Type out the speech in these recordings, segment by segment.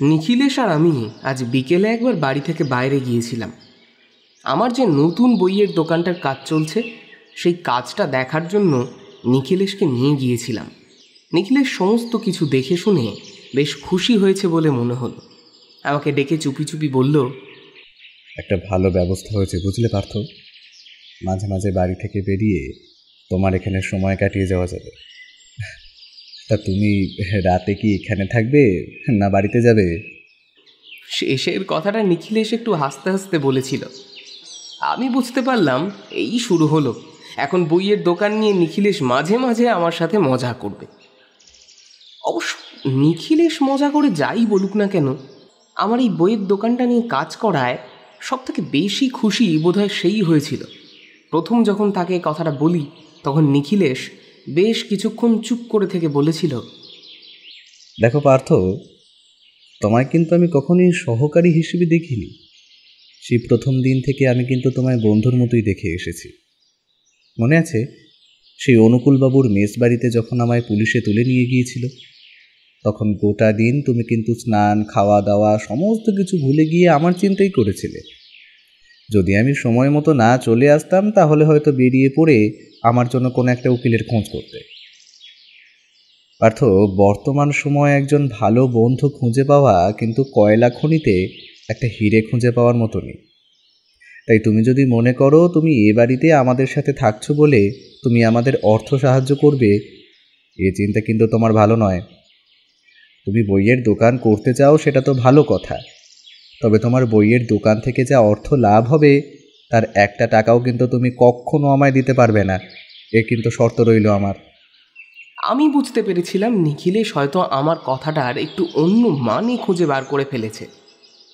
নিখিলেশ আর আমি আজ বিকেলে একবার বাড়ি থেকে বাইরে গিয়েছিলাম। আমার যে নতুন বইয়ের দোকানটার কাজ চলছে সেই কাজটা দেখার জন্য নিখিলেশকে নিয়ে গিয়েছিলাম। নিখিলেশ সমস্ত কিছু দেখে শুনে বেশ খুশি হয়েছে বলে মনে হলো। আমাকে ডেকে চুপি চুপি বলল, একটা ভালো ব্যবস্থা হয়েছে বুঝলে পার্থ। মাঝে মাঝে বাড়ি থেকে বেরিয়ে তোমার এখানে সময় কাটিয়ে যাওয়া যাবে। তা তুমি রাতে কি এখানে থাকবে না বাড়িতে যাবে? শেষের কথাটা নিখিলেশ একটু হাসতে হাসতে বলেছিল। আমি বুঝতে পারলাম এই শুরু হলো। এখন বইয়ের দোকান নিয়ে নিখিলেশ মাঝে মাঝে আমার সাথে মজা করবে। অবশ্য নিখিলেশ মজা করে যাই বলুক না কেন, আমার এই বইয়ের দোকানটা নিয়ে কাজ করায় সবথেকে বেশি খুশি বোধহয় সেই হয়েছিল। প্রথম যখন তাকে কথাটা বলি তখন নিখিলেশ বেশ কিছুক্ষণ চুপ করে থেকে বলেছিল, দেখো পার্থ, তোমায় কিন্তু আমি কখনোই সহকারী হিসেবে দেখিনি। সেই প্রথম দিন থেকে আমি কিন্তু তোমায় বন্ধুর মতোই দেখে এসেছি। মনে আছে সেই অনুকূলবাবুর মেস বাড়িতে যখন আমায় পুলিশে তুলে নিয়ে গিয়েছিল, তখন গোটা দিন তুমি কিন্তু স্নান, খাওয়া দাওয়া সমস্ত কিছু ভুলে গিয়ে আমার চিন্তাই করেছিলে। যদি আমি সময় মতো না চলে আসতাম তাহলে হয়তো বেরিয়ে পড়ে আমার জন্য কোনো একটা উকিলের খোঁজ করতে। পার্থ, বর্তমান সময়ে একজন ভালো বন্ধু খুঁজে পাওয়া কিন্তু কয়লা খনিতে একটা হিরে খুঁজে পাওয়ার মতো নেই। তাই তুমি যদি মনে করো তুমি এ বাড়িতে আমাদের সাথে থাকছো বলে তুমি আমাদের অর্থ সাহায্য করবে, এ চিন্তা কিন্তু তোমার ভালো নয়। তুমি বইয়ের দোকান করতে চাও সেটা তো ভালো কথা, তবে তোমার বইয়ের দোকান থেকে যা অর্থ লাভ হবে তার একটা টাকাও কিন্তু তুমি কখনো আমায় দিতে পারবে না। এ কিন্তু শর্ত রইল আমার। আমি বুঝতে পেরেছিলাম নিখিলেশ হয়তো আমার কথাটার একটু অন্য মানে খুঁজে বার করে ফেলেছে।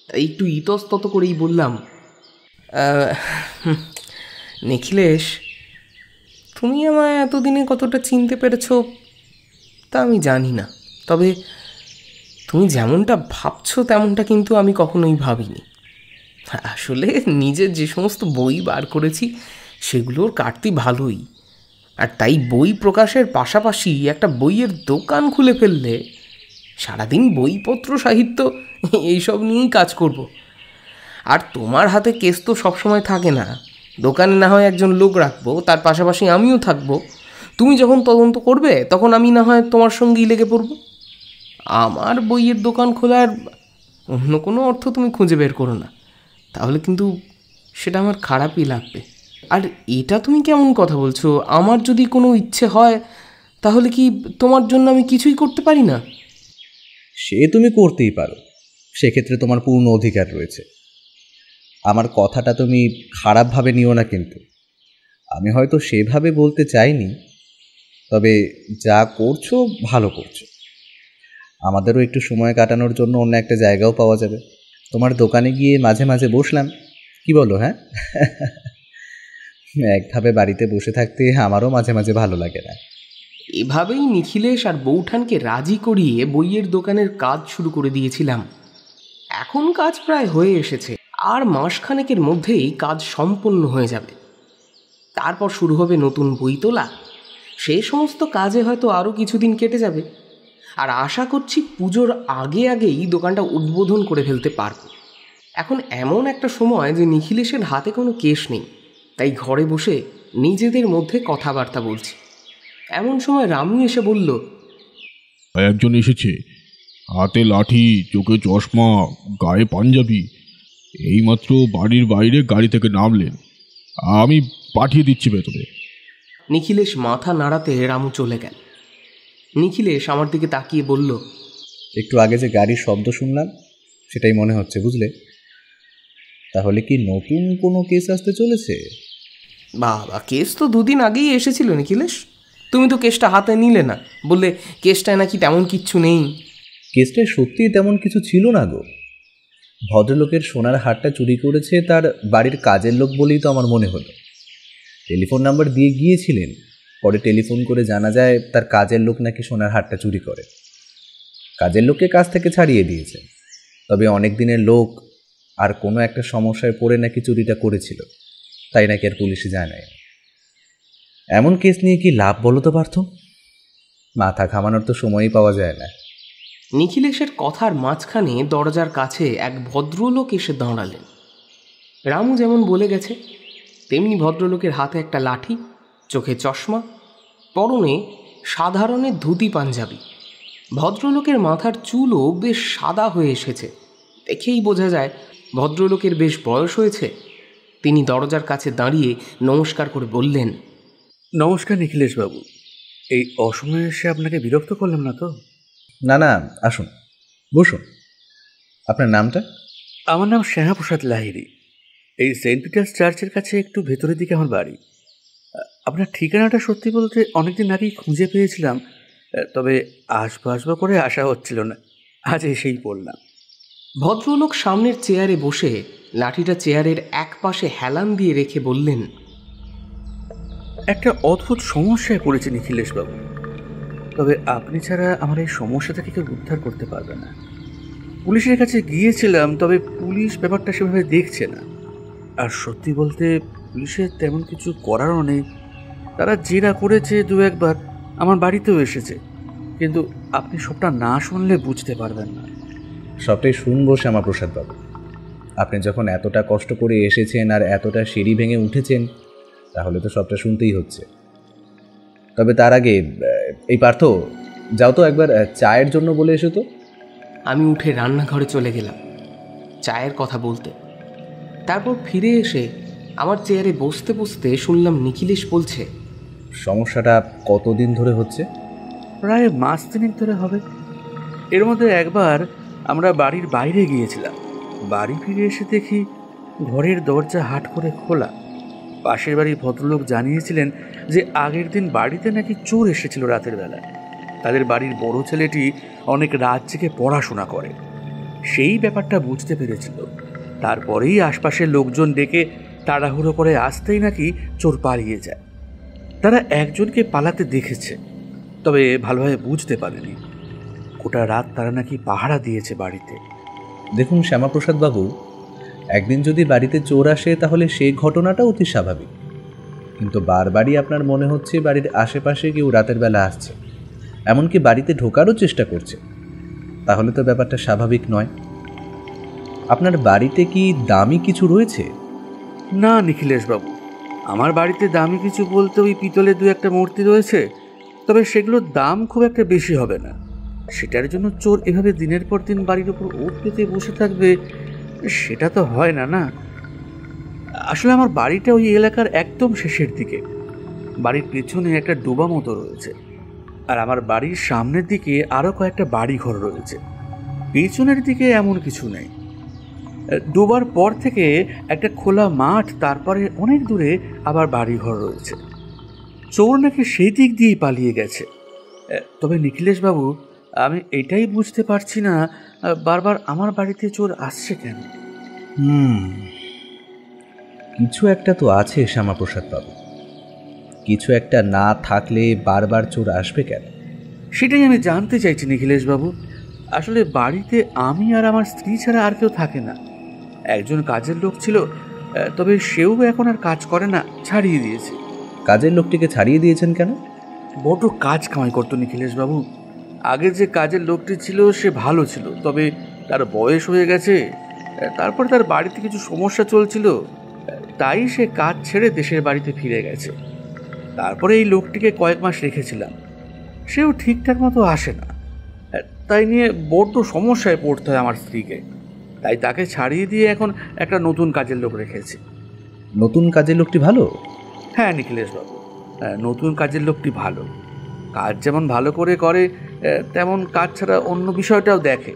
তাই একটু ইতস্তত করেই বললাম, নিখিলেশ, তুমি আমায় এতদিনে কতটা চিনতে পেরেছ তা আমি জানি না, তবে তুমি যেমনটা ভাবছো তেমনটা কিন্তু আমি কখনোই ভাবিনি। আসলে নিজের যে সমস্ত বই বার করেছি সেগুলোর কাটতি ভালোই, আর তাই বই প্রকাশের পাশাপাশি একটা বইয়ের দোকান খুলে ফেললে সারাদিন বইপত্র সাহিত্য এইসব নিয়েই কাজ করব। আর তোমার হাতে কেস তো সবসময় থাকে না, দোকানে না হয় একজন লোক রাখবো, তার পাশাপাশি আমিও থাকবো। তুমি যখন তদন্ত করবে তখন আমি না হয় তোমার সঙ্গেই লেগে পড়ব। আমার বইয়ের দোকান খোলার অন্য কোনো অর্থ তুমি খুঁজে বের করো না, তাহলে কিন্তু সেটা আমার খারাপই লাগবে। আর এটা তুমি কেমন কথা বলছো? আমার যদি কোনো ইচ্ছে হয় তাহলে কি তোমার জন্য আমি কিছুই করতে পারি না? সে তুমি করতেই পারো, সেক্ষেত্রে তোমার পূর্ণ অধিকার রয়েছে। আমার কথাটা তুমি খারাপভাবে নিও না, কিন্তু আমি হয়তো সেভাবে বলতে চাইনি। তবে যা করছো ভালো করছো। আমাদেরও একটু সময় কাটানোর জন্য অন্য একটা জায়গাও পাওয়া যাবে। তোমার দোকানে গিয়ে মাঝে মাঝে বসলাম, কি বলো? হ্যাঁ, একভাবে বাড়িতে বসে থাকতে আমারও মাঝে মাঝে ভালো লাগে না। এভাবেই নিখিলেশ আর বৌঠানকে রাজি করিয়ে বইয়ের দোকানের কাজ শুরু করে দিয়েছিলাম। এখন কাজ প্রায় হয়ে এসেছে, আর মাসখানেকের মধ্যেই কাজ সম্পন্ন হয়ে যাবে। তারপর শুরু হবে নতুন বই তোলা। সে সমস্ত কাজে হয়তো আরও কিছুদিন কেটে যাবে, আর আশা করছি পুজোর আগেই দোকানটা উদ্বোধন করে ফেলতে পারব। এখন এমন একটা সময় যে নিখিলেশের হাতে কোনো কেস নেই, তাই ঘরে বসে নিজেদের মধ্যে কথাবার্তা বলছি। এমন সময় রামু এসে বলল, একজন এসেছে, হাতে লাঠি, চোখে চশমা, গায়ে পাঞ্জাবি। এইমাত্র বাড়ির বাইরে গাড়ি থেকে নামলেন, আমি পাঠিয়ে দিচ্ছি ভেতরে। নিখিলেশ মাথা নাড়াতে রামু চলে গেল। নিখিলেশ আমার দিকে তাকিয়ে বলল, একটু আগে যে গাড়ির শব্দ শুনলাম সেটাই মনে হচ্ছে, বুঝলে? তাহলে কি নতুন কোনো কেস আসতে চলেছে? বাবা, কেস তো দুদিন আগেই এসেছিল নিখিলেশ। তুমি তো কেসটা হাতে নিলে না, বললে কেসটায় নাকি তেমন কিচ্ছু নেই। কেসটায় সত্যিই তেমন কিছু ছিল না গো। ভদ্রলোকের সোনার হারটা চুরি করেছে তার বাড়ির কাজের লোক বলেই তো আমার মনে হলো। টেলিফোন নাম্বার দিয়ে গিয়েছিলেন, পরে টেলিফোন করে জানা যায় তার কাজের লোক নাকি সোনার হারটা চুরি করে। কাজের লোককে কাজ থেকে ছাড়িয়ে দিয়েছে, তবে অনেক দিনের লোক আর কোনো একটা সমস্যায় পড়ে নাকি চুরিটা করেছিল, তাই নাকি আর পুলিশে যায় নাই। এমন কেস নিয়ে কি লাভ বলো তো পার্থ? মাথা ঘামানোর তো সময়ই পাওয়া যায় না। নিখিলেশের কথার মাঝখানে দরজার কাছে এক ভদ্রলোক এসে দাঁড়ালেন। রামু যেমন বলে গেছে তেমনি ভদ্রলোকের হাতে একটা লাঠি, চোখে চশমা, পরনে সাধারণের ধুতি পাঞ্জাবি। ভদ্রলোকের মাথার চুলও বেশ সাদা হয়ে এসেছে, দেখেই বোঝা যায় ভদ্রলোকের বেশ বয়স হয়েছে। তিনি দরজার কাছে দাঁড়িয়ে নমস্কার করে বললেন, নমস্কার নিখিলেশবাবু, এই অসময়ে এসে আপনাকে বিরক্ত করলাম না তো? না না, আসুন, বসুন। আপনার নামটা? আমার নাম শ্যামাপ্রসাদ লাহিড়ী। এই সেন্ট পিটার্স চার্চের কাছে একটু ভেতরের দিকে আমার বাড়ি। আপনার ঠিকানাটা সত্যি বলতে অনেকদিন আগেই খুঁজে পেয়েছিলাম, তবে আসবো করে আসা হচ্ছিল না, আজ এসেই পড়লাম। ভদ্রলোক সামনের চেয়ারে বসে লাঠিটা চেয়ারের এক পাশে হেলান দিয়ে রেখে বললেন, একটা অদ্ভুত সমস্যায় পড়েছে নিখিলেশবাবু, তবে আপনি ছাড়া আমার এই সমস্যা থেকে কেউ উদ্ধার করতে পারবে না। পুলিশের কাছে গিয়েছিলাম, তবে পুলিশ ব্যাপারটা সেভাবে দেখছে না। আর সত্যি বলতে পুলিশের তেমন কিছু করারও নেই। তারা জেরা করেছে, দু একবার আমার বাড়িতেও এসেছে, কিন্তু আপনি সবটা না শুনলে বুঝতে পারবেন না। সবটাই শুনবো শ্যামাপ্রসাদ বাবু। আপনি যখন এতটা কষ্ট করে এসেছেন আর এতটা সিঁড়ি ভেঙে উঠেছেন, তাহলে তো সবটা শুনতেই হচ্ছে। তবে তার আগে এই পার্থ, যাও তো একবার চায়ের জন্য বলে এসো তো। আমি উঠে রান্নাঘরে চলে গেলাম চায়ের কথা বলতে। তারপর ফিরে এসে আমার চেয়ারে বসতে বসতে শুনলাম নিখিলেশ বলছে, সমস্যাটা কতদিন ধরে হচ্ছে? প্রায় মাস তিনেক ধরে হবে। এর মধ্যে একবার আমরা বাড়ির বাইরে গিয়েছিলাম, বাড়ি ফিরে এসে দেখি ঘরের দরজা হাট করে খোলা। পাশের বাড়ির ভদ্রলোক জানিয়েছিলেন যে আগের দিন বাড়িতে নাকি চোর এসেছিল রাতের বেলা। তাদের বাড়ির বড় ছেলেটি অনেক রাত জেগে পড়াশোনা করে, সেই ব্যাপারটা বুঝতে পেরেছিল। তারপরেই আশপাশের লোকজন ডেকে তাড়াহুড়ো করে আসতেই নাকি চোর পালিয়ে যায়। তারা একজনকে পালাতে দেখেছে, তবে ভালোভাবে বুঝতে পারেনি। গোটা রাত তারা নাকি পাহারা দিয়েছে বাড়িতে। দেখুন শ্যামাপ্রসাদ বাবু, একদিন যদি বাড়িতে চোর আসে তাহলে সেই ঘটনাটা অতি স্বাভাবিক, কিন্তু বারবারই আপনার মনে হচ্ছে বাড়ির আশেপাশে কেউ রাতের বেলা আসছে, এমনকি বাড়িতে ঢোকারও চেষ্টা করছে, তাহলে তো ব্যাপারটা স্বাভাবিক নয়। আপনার বাড়িতে কি দামি কিছু রয়েছে? না নিখিলেশবাবু, আমার বাড়িতে দামি কিছু বলতে ওই পিতলের দু একটা মূর্তি রয়েছে, তবে সেগুলোর দাম খুব একটা বেশি হবে না। সেটার জন্য চোর এভাবে দিনের পর দিন বাড়ির উপর ওত পেতে বসে থাকবে, সেটা তো হয় না। না, আসলে আমার বাড়িটা ওই এলাকার একদম শেষের দিকে। বাড়ির পেছনে একটা ডোবা মতো রয়েছে, আর আমার বাড়ির সামনের দিকে আরও কয়েকটা বাড়ি ঘর রয়েছে। পেছনের দিকে এমন কিছু নেই। ডোবার পর থেকে একটা খোলা মাঠ, তারপরে অনেক দূরে আবার বাড়িঘর রয়েছে। চোর নাকি সেই দিক দিয়েই পালিয়ে গেছে। তবে নিখিলেশবাবু, আমি এটাই বুঝতে পারছি না বারবার আমার বাড়িতে চোর আসছে কেন। কিছু একটা তো আছে শ্যামাপ্রসাদ বাবু, কিছু একটা না থাকলে বারবার চোর আসবে কেন? সেটাই আমি জানতে চাইছি নিখিলেশবাবু। আসলে বাড়িতে আমি আর আমার স্ত্রী ছাড়া আর কেউ থাকে না। একজন কাজের লোক ছিল, তবে সেও এখন আর কাজ করে না, ছাড়িয়ে দিয়েছে। কাজের লোকটিকে ছাড়িয়ে দিয়েছেন কেন? বড় কাজ কামাই করতো নিখিলেশবাবু। আগে যে কাজের লোকটি ছিল সে ভালো ছিল, তবে তার বয়স হয়ে গেছে। তারপরে তার বাড়িতে কিছু সমস্যা চলছিল, তাই সে কাজ ছেড়ে দেশের বাড়িতে ফিরে গেছে। তারপরে এই লোকটিকে কয়েক মাস রেখেছিলাম, সেও ঠিকঠাক মতো আসে না। তাই নিয়ে বড্ড সমস্যায় পড়তে হয় আমার স্ত্রীকে। তাই তাকে ছাড়িয়ে দিয়ে এখন একটা নতুন কাজের লোক রেখেছি। নতুন কাজের লোকটি ভালো? হ্যাঁ নিখিলেশবাবু, নতুন কাজের লোকটি ভালো। কাজ যেমন ভালো করে করে, তেমন কাজ ছাড়া অন্য বিষয়টাও দেখে।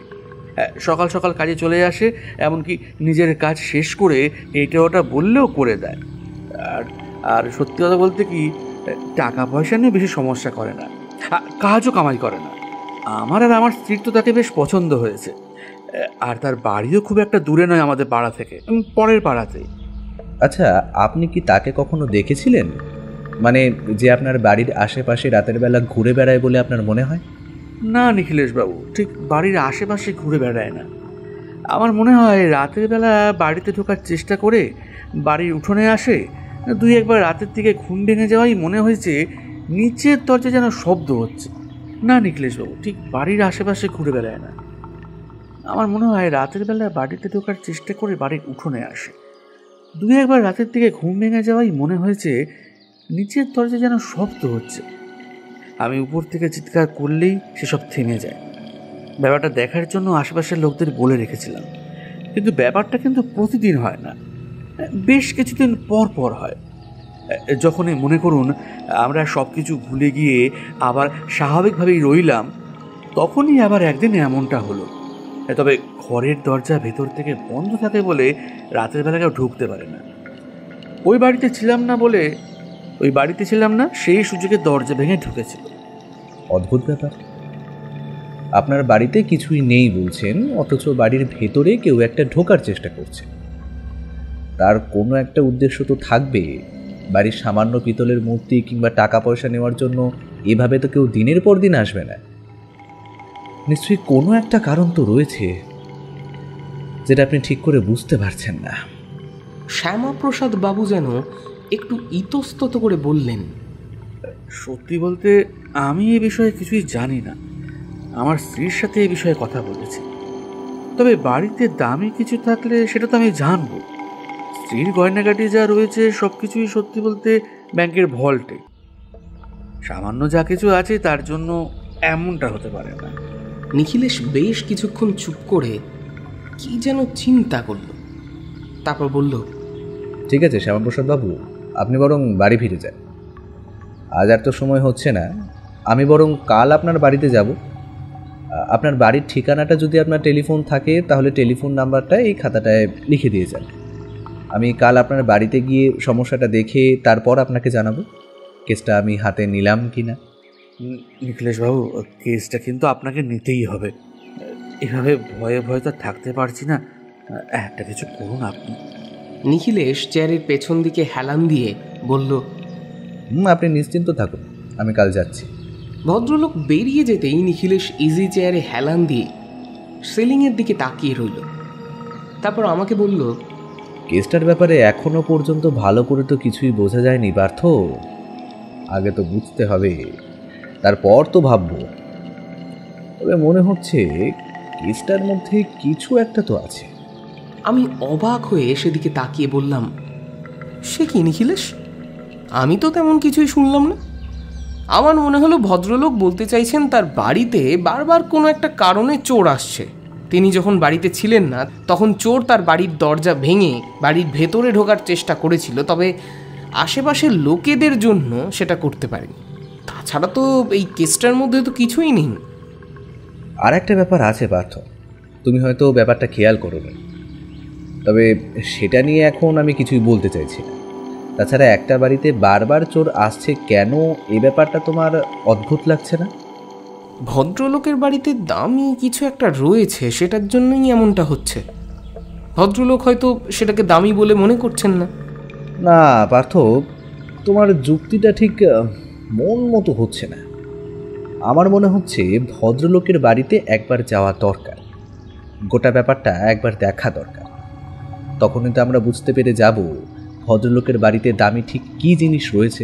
সকাল সকাল কাজে চলে আসে, এমনকি নিজের কাজ শেষ করে এটা ওটা বললেও করে দেয়। আর সত্যি কথা বলতে কি, টাকা পয়সা নিয়ে বেশি সমস্যা করে না, কাজও কামাই করে না। আমার আর আমার স্ত্রীর তো তাকে বেশ পছন্দ হয়েছে। আর তার বাড়িও খুব একটা দূরে নয় আমাদের পাড়া থেকে, পরের পাড়াতেই। আচ্ছা, আপনি কি তাকে কখনো দেখেছিলেন? মানে যে আপনার বাড়ির আশেপাশে রাতের বেলা ঘুরে বেড়ায় বলে আপনার মনে হয়? না নিখিলেশবাবু, ঠিক বাড়ির আশেপাশে ঘুরে বেড়ায় না। আমার মনে হয় রাতের বেলা বাড়িতে ঢোকার চেষ্টা করে বাড়ির উঠোনে আসে। দুই একবার রাতের দিকে ঘুম ভেঙে যাওয়াই মনে হয়েছে নিচের দরজা যেন শব্দ হচ্ছে, না নিখিলেশবাবু, ঠিক বাড়ির আশেপাশে ঘুরে বেড়ায় না। আমার মনে হয় রাতের বেলা বাড়িতে ঢোকার চেষ্টা করে বাড়ির উঠোনে আসে। দুই একবার রাতের দিকে ঘুম ভেঙে যাওয়াই মনে হয়েছে নিচের দরজা যেন শব্দ হচ্ছে। আমি উপর থেকে চিৎকার করলেই সেসব থেমে যায়। ব্যাপারটা দেখার জন্য আশেপাশের লোকদের বলে রেখেছিলাম, কিন্তু ব্যাপারটা কিন্তু প্রতিদিন হয় না, বেশ কিছুদিন পর পর হয়। যখনই মনে করুন আমরা সব কিছু ভুলে গিয়ে আবার স্বাভাবিকভাবেই রইলাম, তখনই আবার একদিন এমনটা হলো। তবে ঘরের দরজা ভেতর থেকে বন্ধ থাকে বলে রাতের বেলা কেউ ঢুকতে পারে না। ওই বাড়িতে ছিলাম না, সেই সুযোগে দরজা ভেঙে ঢুকেছিল। অদ্ভুত ব্যাপার, আপনার বাড়িতে কিছুই নেই বলছেন, অথচ বাড়ির ভেতরে কেউ একটা ঢোকার চেষ্টা করছে। তার কোনো একটা উদ্দেশ্য তো থাকবে। বাড়ির সামান্য পিতলের মূর্তি কিংবা টাকা পয়সা নেওয়ার জন্য এভাবে তো কেউ দিনের পর দিন আসবে না। নিশ্চয়ই কোনো একটা কারণ তো রয়েছে, যেটা আপনি ঠিক করে বুঝতে পারছেন না। শ্যামাপ্রসাদ বাবু যেন একটু ইতস্তত করে বললেন, সত্যি বলতে আমি এ বিষয়ে কিছুই জানি না। আমার স্ত্রীর সাথে এ বিষয়ে কথা বলেছি। তবে বাড়িতে দামি কিছু থাকলে সেটা তো আমি জানবো। স্ত্রীর গয়নাগাটি যা রয়েছে সব কিছুই সত্যি বলতে ব্যাংকের ভল্টে। সামান্য যা কিছু আছে তার জন্য এমনটা হতে পারে না। নিখিলেশ বেশ কিছুক্ষণ চুপ করে কি যেন চিন্তা করল, তারপর বলল, ঠিক আছে শ্যামাপ্রসাদ বাবু, আপনি বরং বাড়ি ফিরে যান। আজ আর তো সময় হচ্ছে না, আমি বরং কাল আপনার বাড়িতে যাব। আপনার বাড়ির ঠিকানাটা যদি আপনার টেলিফোন থাকে তাহলে টেলিফোন নাম্বারটা এই খাতাটায় লিখে দিয়ে যান। আমি কাল আপনার বাড়িতে গিয়ে সমস্যাটা দেখে তারপর আপনাকে জানাবো কেসটা আমি হাতে নিলাম কি না। নিখিলেশবাবু, কেসটা কিন্তু আপনাকে নিতেই হবে। এভাবে ভয়ে ভয়ে তো থাকতে পারছি না, একটা কিছু করুন আপনি। নিখিলেশ চেয়ারের পেছন দিকে হেলান দিয়ে বলল, আপনি নিশ্চিন্ত থাকুন, আমি কাল যাচ্ছি। ভদ্রলোক বেরিয়ে যেতেই নিখিলেশ ইজি চেয়ারে হেলান দিয়ে সিলিংয়ের দিকে তাকিয়ে রইল। তারপর আমাকে বলল, কেসটার ব্যাপারে এখনো পর্যন্ত ভালো করে তো কিছুই বোঝা যায়নি পার্থ। আগে তো বুঝতে হবে, তারপর তো ভাববো। তবে মনে হচ্ছে কেসটার মধ্যে কিছু একটা তো আছে। আমি অবাক হয়ে সেদিকে তাকিয়ে বললাম, সে কি নিখিলেশ? আমি তো তেমন কিছুই শুনলাম না। আমার মনে হলো ভদ্রলোক বলতে চাইছেন তার বাড়িতে বারবার কোনো একটা কারণে চোর আসছে। তিনি যখন বাড়িতে ছিলেন না তখন চোর তার বাড়ির দরজা ভেঙে বাড়ির ভেতরে ঢোকার চেষ্টা করেছিল, তবে আশেপাশের লোকেদের জন্য সেটা করতে পারেনি। তাছাড়া তো এই কেসটার মধ্যে তো কিছুই নেই। আর একটা ব্যাপার আছে পার্থ, তুমি হয়তো ব্যাপারটা খেয়াল করোনি, তবে সেটা নিয়ে এখন আমি কিছুই বলতে চাইছি না। তাছাড়া একটা বাড়িতে বারবার চোর আসছে কেন, এই ব্যাপারটা তোমার অদ্ভুত লাগছে না? ভদ্রলোকের বাড়িতে দামি কিছু একটা রয়েছে, সেটার জন্যই এমনটা হচ্ছে। ভদ্রলোক হয়তো সেটাকে দামি বলে মনে করছেন না। না পার্থ, তোমার যুক্তিটা ঠিক মন মতো হচ্ছে না। আমার মনে হচ্ছে ভদ্রলোকের বাড়িতে একবার যাওয়া দরকার, গোটা ব্যাপারটা একবার দেখা দরকার। তখনই তো আমরা বুঝতে পেরে যাব ভদ্রলোকের বাড়িতে দামি ঠিক কী জিনিস রয়েছে।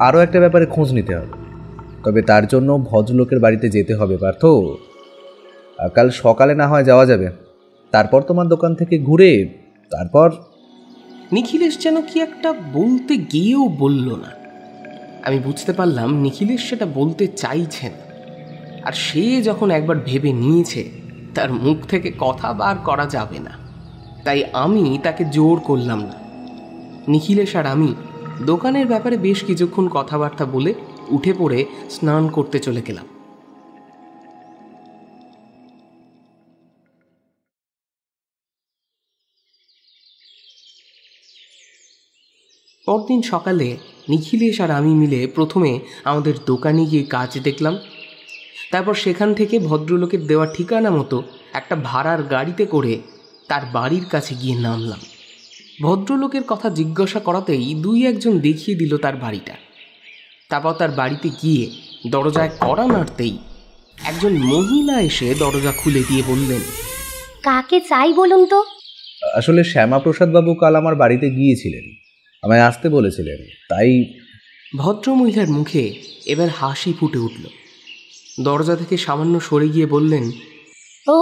আরও একটা ব্যাপারে খোঁজ নিতে হবে, তবে তার জন্য ভদ্রলোকের বাড়িতে যেতে হবে পার্থ। কাল সকালে না হয় যাওয়া যাবে, তারপর তোমার দোকান থেকে ঘুরে তারপর। নিখিলেশ যেন কি একটা বলতে গিয়েও বলল না। আমি বুঝতে পারলাম নিখিলেশ সেটা বলতে চাইছেন, আর সে যখন একবার ভেবে নিয়েছে তার মুখ থেকে কথা বার করা যাবে না, তাই আমি তাকে জোর করলাম না। নিখিলেশ আর আমি দোকানের ব্যাপারে বেশ কিছুক্ষণ কথাবার্তা বলে উঠে পড়ে স্নান করতে চলে গেলাম। পরদিন সকালে নিখিলেশ আর আমি মিলে প্রথমে আমাদের দোকানে গিয়ে কাজ দেখলাম। তারপর সেখান থেকে ভদ্রলোকের দেওয়া ঠিকানা মতো একটা ভাড়ার গাড়িতে করে তার বাড়ির কাছে গিয়ে নামলাম। ভদ্রলোকের কথা জিজ্ঞাসা করাতেই দুই একজন দেখিয়ে দিল তার বাড়িটা। তারপর তার বাড়িতে গিয়ে দরজায় কড়া নাড়তেই একজন মহিলা এসে দরজা খুলে দিয়ে বললেন, কাকে চাই বলুন তো? আসলে শ্যামাপ্রসাদ বাবু কাল আমার বাড়িতে গিয়েছিলেন, আমায় আসতে বলেছিলেন, তাই। ভদ্রমহিলার মুখে এবার হাসি ফুটে উঠল। দরজা থেকে সামান্য সরে গিয়ে বললেন, ও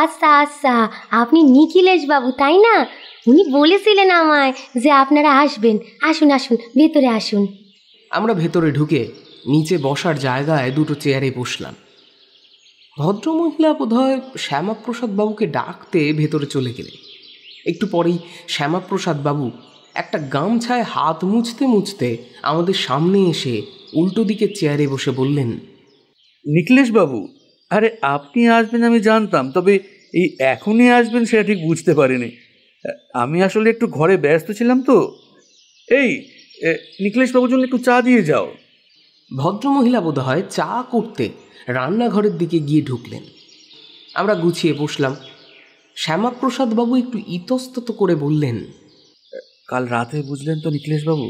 আচ্ছা আচ্ছা, আপনি নিখিলেশ বাবু তাই না? উনি বলেছিলেন আমায় যে আপনারা আসবেন। আসুন আসুন, ভেতরে আসুন। আমরা ভেতরে ঢুকে নিচে বসার জায়গায় দুটো চেয়ারে বসলাম। ভদ্রমহিলা বোধহয় শ্যামাপ্রসাদ বাবুকে ডাকতে ভেতরে চলে গেলেন। একটু পরেই শ্যামাপ্রসাদ বাবু একটা গামছায় হাত মুছতে মুছতে আমাদের সামনে এসে উল্টো দিকের চেয়ারে বসে বললেন, নিখিলেশ বাবু, আরে আপনি আসবেন আমি জানতাম, তবে এই এখনই আসবেন সেটা ঠিক বুঝতে পারিনি। আমি আসলে একটু ঘরে ব্যস্ত ছিলাম তো। এই নিখিলেশ বাবুর জন্য একটু চা দিয়ে যাও। ভদ্রমহিলা বোধহয় চা করতে রান্নাঘরের দিকে গিয়ে ঢুকলেন। আমরা গুছিয়ে বসলাম। শ্যামাপ্রসাদ বাবু একটু ইতস্তত করে বললেন, কাল রাতে বুঝলেন তো নিখিলেশ বাবু,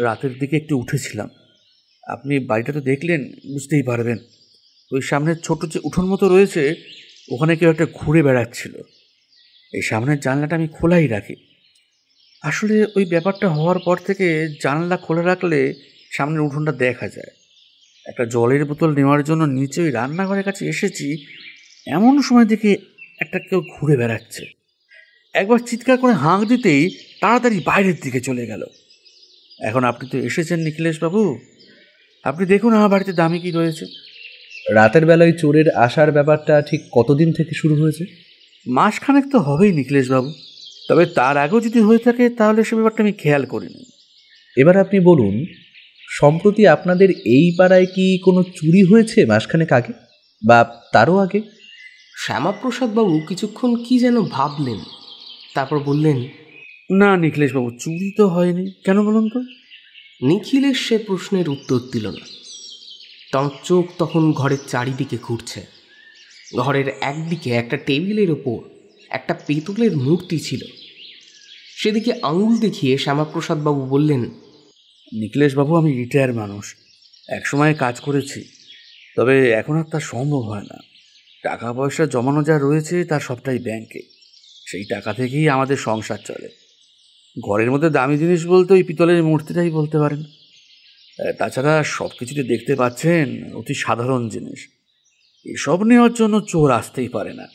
রাতের দিকে একটু উঠেছিলাম। আপনি বাড়িটা তো দেখলেন, বুঝতেই পারবেন। ওই সামনের ছোট যে উঠোন মতো রয়েছে, ওখানে কেউ একটা ঘুরে বেড়াচ্ছিল। এই সামনের জানলাটা আমি খোলাই রাখি। আসলে ওই ব্যাপারটা হওয়ার পর থেকে জানলা খোলা রাখলে সামনের উঠোনটা দেখা যায়। একটা জলের বোতল নেওয়ার জন্য নিচে ওই রান্নাঘরের কাছে এসেছি, এমন সময় দেখে একটা কেউ ঘুরে বেড়াচ্ছে। একবার চিৎকার করে হাঁক দিতেই তাড়াতাড়ি বাইরের দিকে চলে গেল। এখন আপনি তো এসেছেন নিখিলেশ বাবু, আপনি দেখুন আমার বাড়িতে দামি কি রয়েছে। রাতের বেলায় চোরের আসার ব্যাপারটা ঠিক কতদিন থেকে শুরু হয়েছে? মাসখানেক তো হবেই নিখিলেশ বাবু, তবে তার আগেও যদি হয়ে থাকে তাহলে সে ব্যাপারটা আমি খেয়াল করিনি। এবার আপনি বলুন, সম্প্রতি আপনাদের এই পাড়ায় কি কোনো চুরি হয়েছে মাসখানেক আগে বা তারও আগে? শ্যামাপ্রসাদ বাবু কিছুক্ষণ কি যেন ভাবলেন, তারপর বললেন, না নিখিলেশ বাবু, চুরি তো হয়নি। কেন বলুন তো? নিখিলেশ সে প্রশ্নের উত্তর দিল না। তাঁর চোখ তখন ঘরের চারিদিকে ঘুরছে। ঘরের একদিকে একটা টেবিলের ওপর একটা পেতলের মূর্তি ছিল। সেদিকে আঙুল দেখিয়ে শ্যামাপ্রসাদ বাবু বললেন, নিখিলেশ বাবু, আমি রিটায়ার মানুষ, একসময় কাজ করেছি, তবে এখন আর তা সম্ভব হয় না। টাকা পয়সা জমানো যা রয়েছে তার সবটাই ব্যাংকে। সেই টাকা থেকেই আমাদের সংসার চলে। ঘরের মধ্যে দামি জিনিস বলতে ওই পিতলের মূর্তিটাই বলতে পারেন। তাছাড়া সব কিছুতে দেখতে পাচ্ছেন অতি সাধারণ জিনিস। এসব নেওয়ার জন্য চোর আসতেই পারে না।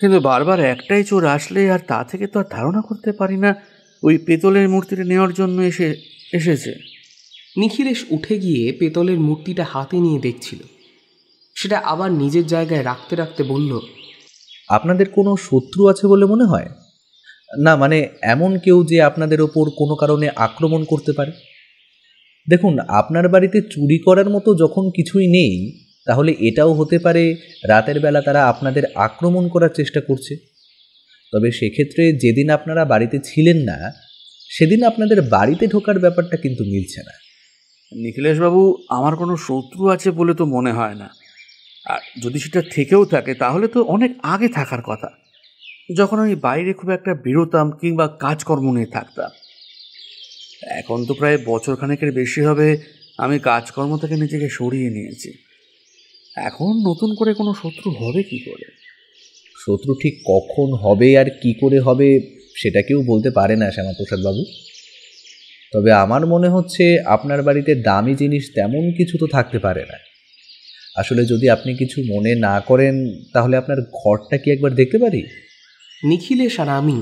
কিন্তু বারবার একটাই চোর আসলে আর তা থেকে তো আর ধারণা করতে পারি না ওই পেতলের মূর্তিটা নেওয়ার জন্য এসেছে। নিখিলেশ উঠে গিয়ে পেতলের মূর্তিটা হাতে নিয়ে দেখছিল। সেটা আবার নিজের জায়গায় রাখতে রাখতে বলল, আপনাদের কোনো শত্রু আছে বলে মনে হয়? না, মানে এমন কেউ যে আপনাদের ওপর কোনো কারণে আক্রমণ করতে পারে? দেখুন, আপনার বাড়িতে চুরি করার মতো যখন কিছুই নেই, তাহলে এটাও হতে পারে রাতের বেলা তারা আপনাদের আক্রমণ করার চেষ্টা করছে। তবে সেক্ষেত্রে যেদিন আপনারা বাড়িতে ছিলেন না, সেদিন আপনাদের বাড়িতে ঢোকার ব্যাপারটা কিন্তু মিলছে না। নিখিলেশ বাবু, আমার কোনো শত্রু আছে বলে তো মনে হয় না। আর যদি সেটা থেকেও থাকে তাহলে তো অনেক আগে থাকার কথা, যখন আমি বাইরে খুব একটা বেরোতাম কিংবা কাজকর্ম নিয়ে থাকতাম। এখন তো প্রায় বছরখানেকের বেশি হবে আমি কাজকর্ম থেকে নিজেকে সরিয়ে নিয়েছি। এখন নতুন করে কোনো শত্রু হবে কি করে? শত্রু ঠিক কখন হবে আর কি করে হবে সেটা কেউ বলতে পারে না শ্যামাপ্রসাদ বাবু। তবে আমার মনে হচ্ছে আপনার বাড়িতে দামি জিনিস তেমন কিছু তো থাকতে পারে না। আসলে যদি আপনি কিছু মনে না করেন তাহলে আপনার ঘরটা কি একবার দেখতে পারি? নিখিলেশ আর আমি